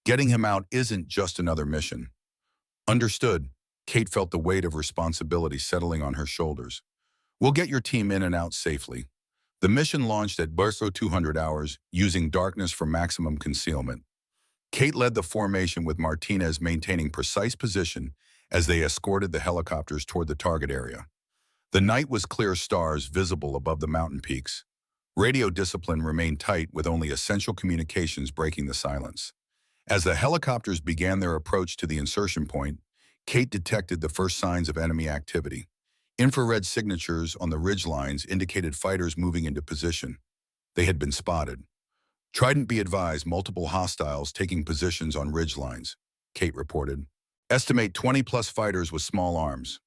Getting him out isn't just another mission." "Understood." Kate felt the weight of responsibility settling on her shoulders. "We'll get your team in and out safely." The mission launched at Burso 200 hours, using darkness for maximum concealment. Kate led the formation, with Martinez maintaining precise position as they escorted the helicopters toward the target area. The night was clear, stars visible above the mountain peaks. Radio discipline remained tight, with only essential communications breaking the silence. As the helicopters began their approach to the insertion point, Kate detected the first signs of enemy activity. Infrared signatures on the ridgelines indicated fighters moving into position. They had been spotted. "Trident, be advised, multiple hostiles taking positions on ridgelines," Kate reported. "Estimate 20-plus fighters with small arms."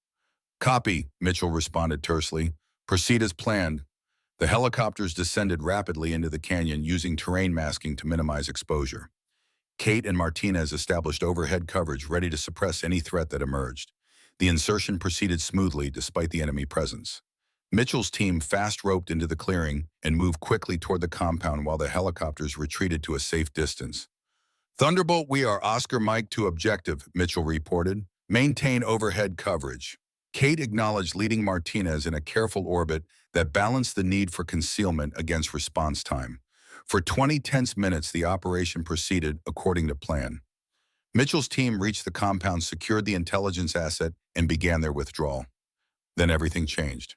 "Copy," Mitchell responded tersely. "Proceed as planned." The helicopters descended rapidly into the canyon, using terrain masking to minimize exposure. Kate and Martinez established overhead coverage, ready to suppress any threat that emerged. The insertion proceeded smoothly despite the enemy presence. Mitchell's team fast-roped into the clearing and moved quickly toward the compound while the helicopters retreated to a safe distance. "Thunderbolt, we are Oscar Mike to objective," Mitchell reported. "Maintain overhead coverage." Kate acknowledged, leading Martinez in a careful orbit that balanced the need for concealment against response time. For 20 tense minutes, the operation proceeded according to plan. Mitchell's team reached the compound, secured the intelligence asset, and began their withdrawal. Then everything changed.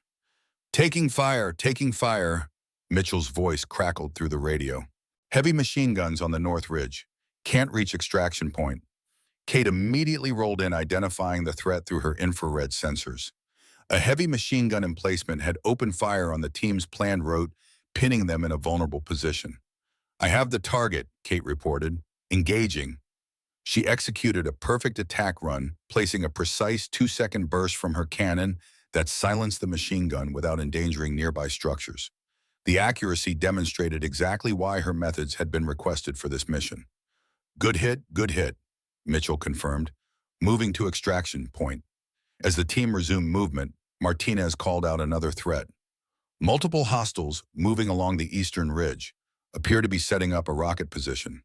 Taking fire," Mitchell's voice crackled through the radio. "Heavy machine guns on the North Ridge. Can't reach extraction point." Kate immediately rolled in, identifying the threat through her infrared sensors. A heavy machine gun emplacement had opened fire on the team's planned route, pinning them in a vulnerable position. "I have the target," Kate reported. "Engaging." She executed a perfect attack run, placing a precise 2-second burst from her cannon that silenced the machine gun without endangering nearby structures. The accuracy demonstrated exactly why her methods had been requested for this mission. Good hit," Mitchell confirmed, moving to extraction point. As the team resumed movement, Martinez called out another threat. "Multiple hostiles moving along the eastern ridge appear to be setting up a rocket position."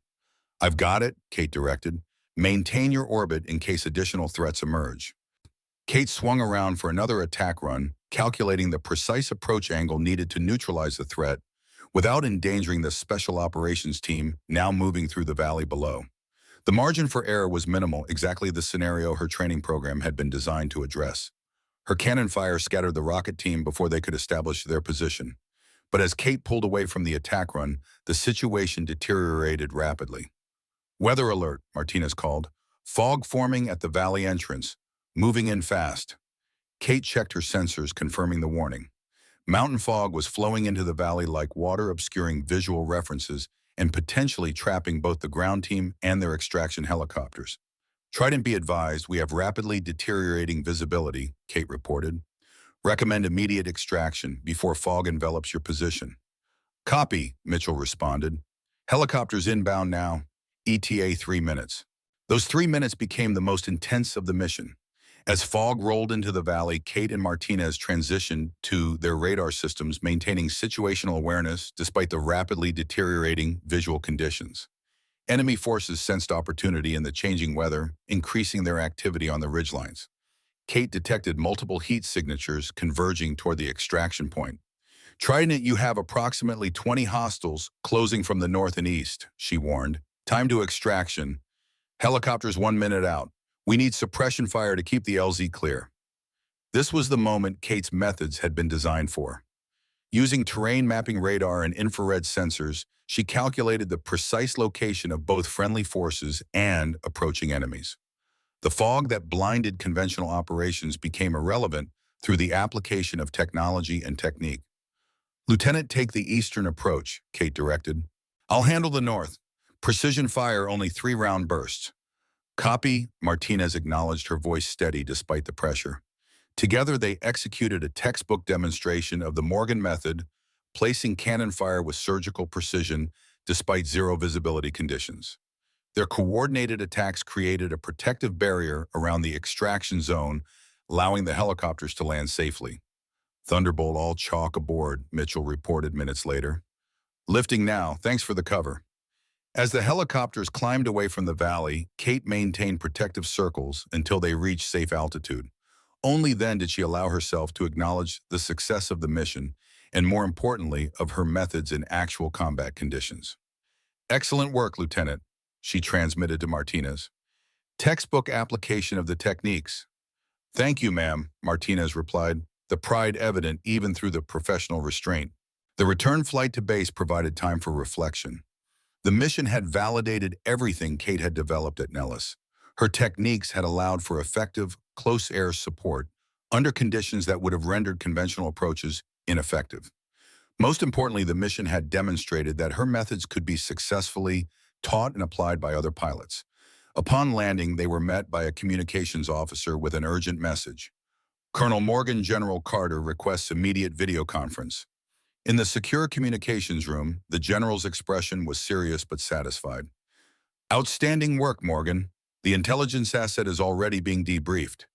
"I've got it," Kate directed. "Maintain your orbit in case additional threats emerge." Kate swung around for another attack run, calculating the precise approach angle needed to neutralize the threat without endangering the special operations team now moving through the valley below. The margin for error was minimal, exactly the scenario her training program had been designed to address. Her cannon fire scattered the rocket team before they could establish their position. But as Kate pulled away from the attack run, the situation deteriorated rapidly. "Weather alert," Martinez called. "Fog forming at the valley entrance. Moving in fast." Kate checked her sensors, confirming the warning. Mountain fog was flowing into the valley like water, obscuring visual references and potentially trapping both the ground team and their extraction helicopters. "Trident, be advised, we have rapidly deteriorating visibility," Kate reported. "Recommend immediate extraction before fog envelops your position." "Copy," Mitchell responded. "Helicopters inbound now. ETA 3 minutes." Those 3 minutes became the most intense of the mission. As fog rolled into the valley, Kate and Martinez transitioned to their radar systems, maintaining situational awareness despite the rapidly deteriorating visual conditions. Enemy forces sensed opportunity in the changing weather, increasing their activity on the ridgelines. Kate detected multiple heat signatures converging toward the extraction point. "Trident, you have approximately 20 hostiles closing from the north and east," she warned. "Time to extraction. Helicopters 1 minute out. We need suppression fire to keep the LZ clear." This was the moment Kate's methods had been designed for. Using terrain mapping radar and infrared sensors, she calculated the precise location of both friendly forces and approaching enemies. The fog that blinded conventional operations became irrelevant through the application of technology and technique. "Lieutenant, take the eastern approach," Kate directed. I'll handle the north. Precision fire, only 3-round bursts. Copy, Martinez acknowledged, her voice steady despite the pressure. Together, they executed a textbook demonstration of the Morgan method, placing cannon fire with surgical precision despite zero visibility conditions. Their coordinated attacks created a protective barrier around the extraction zone, allowing the helicopters to land safely. Thunderbolt all chalk aboard, Mitchell reported minutes later. Lifting now, thanks for the cover. As the helicopters climbed away from the valley, Kate maintained protective circles until they reached safe altitude. Only then did she allow herself to acknowledge the success of the mission and, more importantly, of her methods in actual combat conditions. Excellent work, Lieutenant, she transmitted to Martinez. Textbook application of the techniques. Thank you, ma'am, Martinez replied, the pride evident even through the professional restraint. The return flight to base provided time for reflection. The mission had validated everything Kate had developed at Nellis. Her techniques had allowed for effective, close-air support under conditions that would have rendered conventional approaches ineffective. Most importantly, the mission had demonstrated that her methods could be successfully taught and applied by other pilots. Upon landing, they were met by a communications officer with an urgent message. Colonel Morgan, General Carter requests immediate video conference. In the secure communications room, the general's expression was serious but satisfied. Outstanding work, Morgan. The intelligence asset is already being debriefed.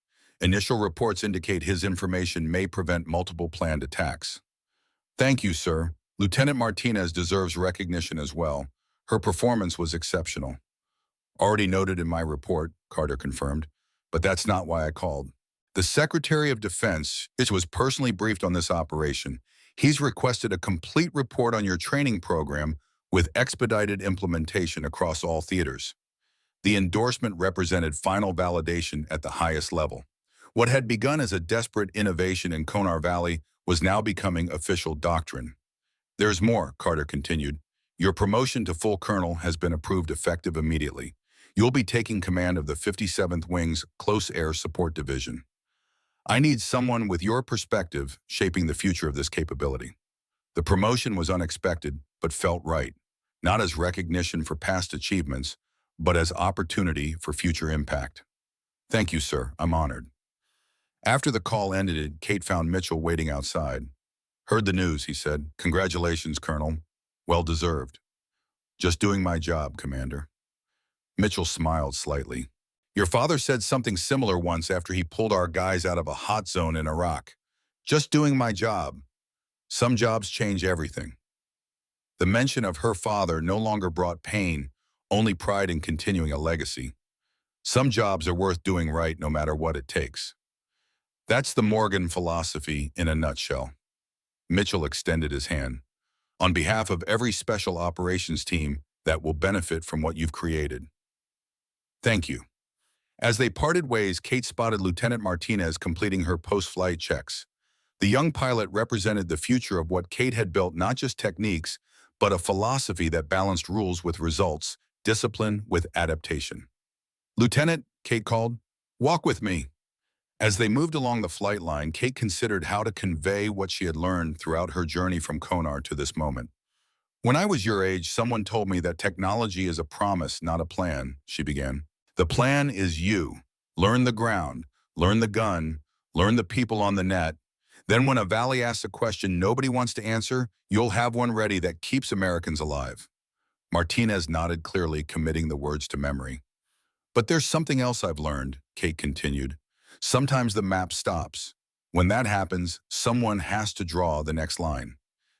Initial reports indicate his information may prevent multiple planned attacks. Thank you, sir. Lieutenant Martinez deserves recognition as well. Her performance was exceptional. Already noted in my report, Carter confirmed, but that's not why I called. The Secretary of Defense was personally briefed on this operation. He's requested a complete report on your training program with expedited implementation across all theaters. The endorsement represented final validation at the highest level. What had begun as a desperate innovation in Konar Valley was now becoming official doctrine. There's more, Carter continued. Your promotion to full colonel has been approved effective immediately. You'll be taking command of the 57th Wing's Close Air Support Division. I need someone with your perspective shaping the future of this capability. The promotion was unexpected, but felt right, not as recognition for past achievements, but as opportunity for future impact. Thank you, sir. I'm honored. After the call ended, Kate found Mitchell waiting outside. Heard the news, he said. Congratulations, Colonel. Well deserved. Just doing my job, Commander. Mitchell smiled slightly. Your father said something similar once after he pulled our guys out of a hot zone in Iraq. Just doing my job. Some jobs change everything. The mention of her father no longer brought pain, only pride in continuing a legacy. Some jobs are worth doing right no matter what it takes. That's the Morgan philosophy in a nutshell. Mitchell extended his hand. On behalf of every special operations team that will benefit from what you've created. Thank you. As they parted ways, Kate spotted Lieutenant Martinez completing her post-flight checks. The young pilot represented the future of what Kate had built, not just techniques, but a philosophy that balanced rules with results, discipline with adaptation. Lieutenant, Kate called, walk with me. As they moved along the flight line, Kate considered how to convey what she had learned throughout her journey from Konar to this moment. When I was your age, someone told me that technology is a promise, not a plan, she began. The plan is you. Learn the ground, learn the gun, learn the people on the net. Then when a valley asks a question nobody wants to answer, you'll have one ready that keeps Americans alive. Martinez nodded clearly, committing the words to memory. But there's something else I've learned, Kate continued. Sometimes the map stops. When that happens, someone has to draw the next line.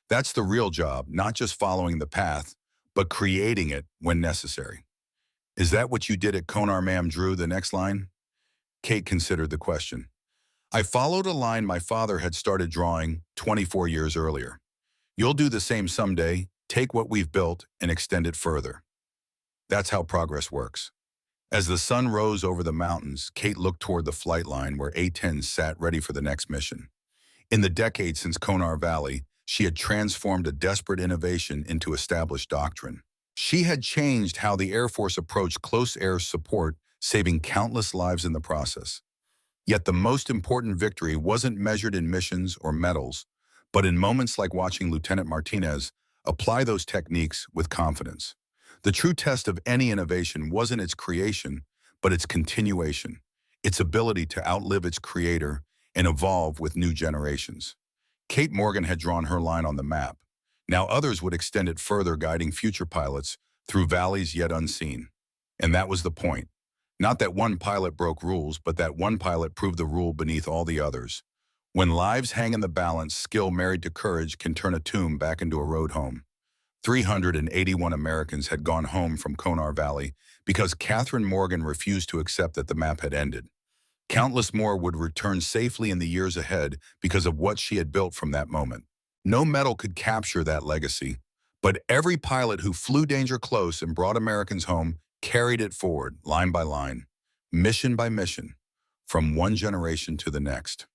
That's the real job, not just following the path, but creating it when necessary. Is that what you did at Konar, ma'am? Drew the next line? Kate considered the question. I followed a line my father had started drawing 24 years earlier. You'll do the same someday, take what we've built and extend it further. That's how progress works. As the sun rose over the mountains, Kate looked toward the flight line where A-10s sat ready for the next mission. In the decades since Konar Valley, she had transformed a desperate innovation into established doctrine. She had changed how the Air Force approached close air support, saving countless lives in the process. Yet the most important victory wasn't measured in missions or medals, but in moments like watching Lieutenant Martinez, Apply those techniques with confidence. The true test of any innovation wasn't its creation, but its continuation, its ability to outlive its creator and evolve with new generations. Kate Morgan had drawn her line on the map. Now others would extend it further, guiding future pilots through valleys yet unseen. And that was the point. Not that one pilot broke rules, but that one pilot proved the rule beneath all the others. When lives hang in the balance, skill married to courage can turn a tomb back into a road home. 381 Americans had gone home from Konar Valley because Catherine Morgan refused to accept that the map had ended. Countless more would return safely in the years ahead because of what she had built from that moment. No medal could capture that legacy, but every pilot who flew danger close and brought Americans home carried it forward, line by line, mission by mission, from one generation to the next.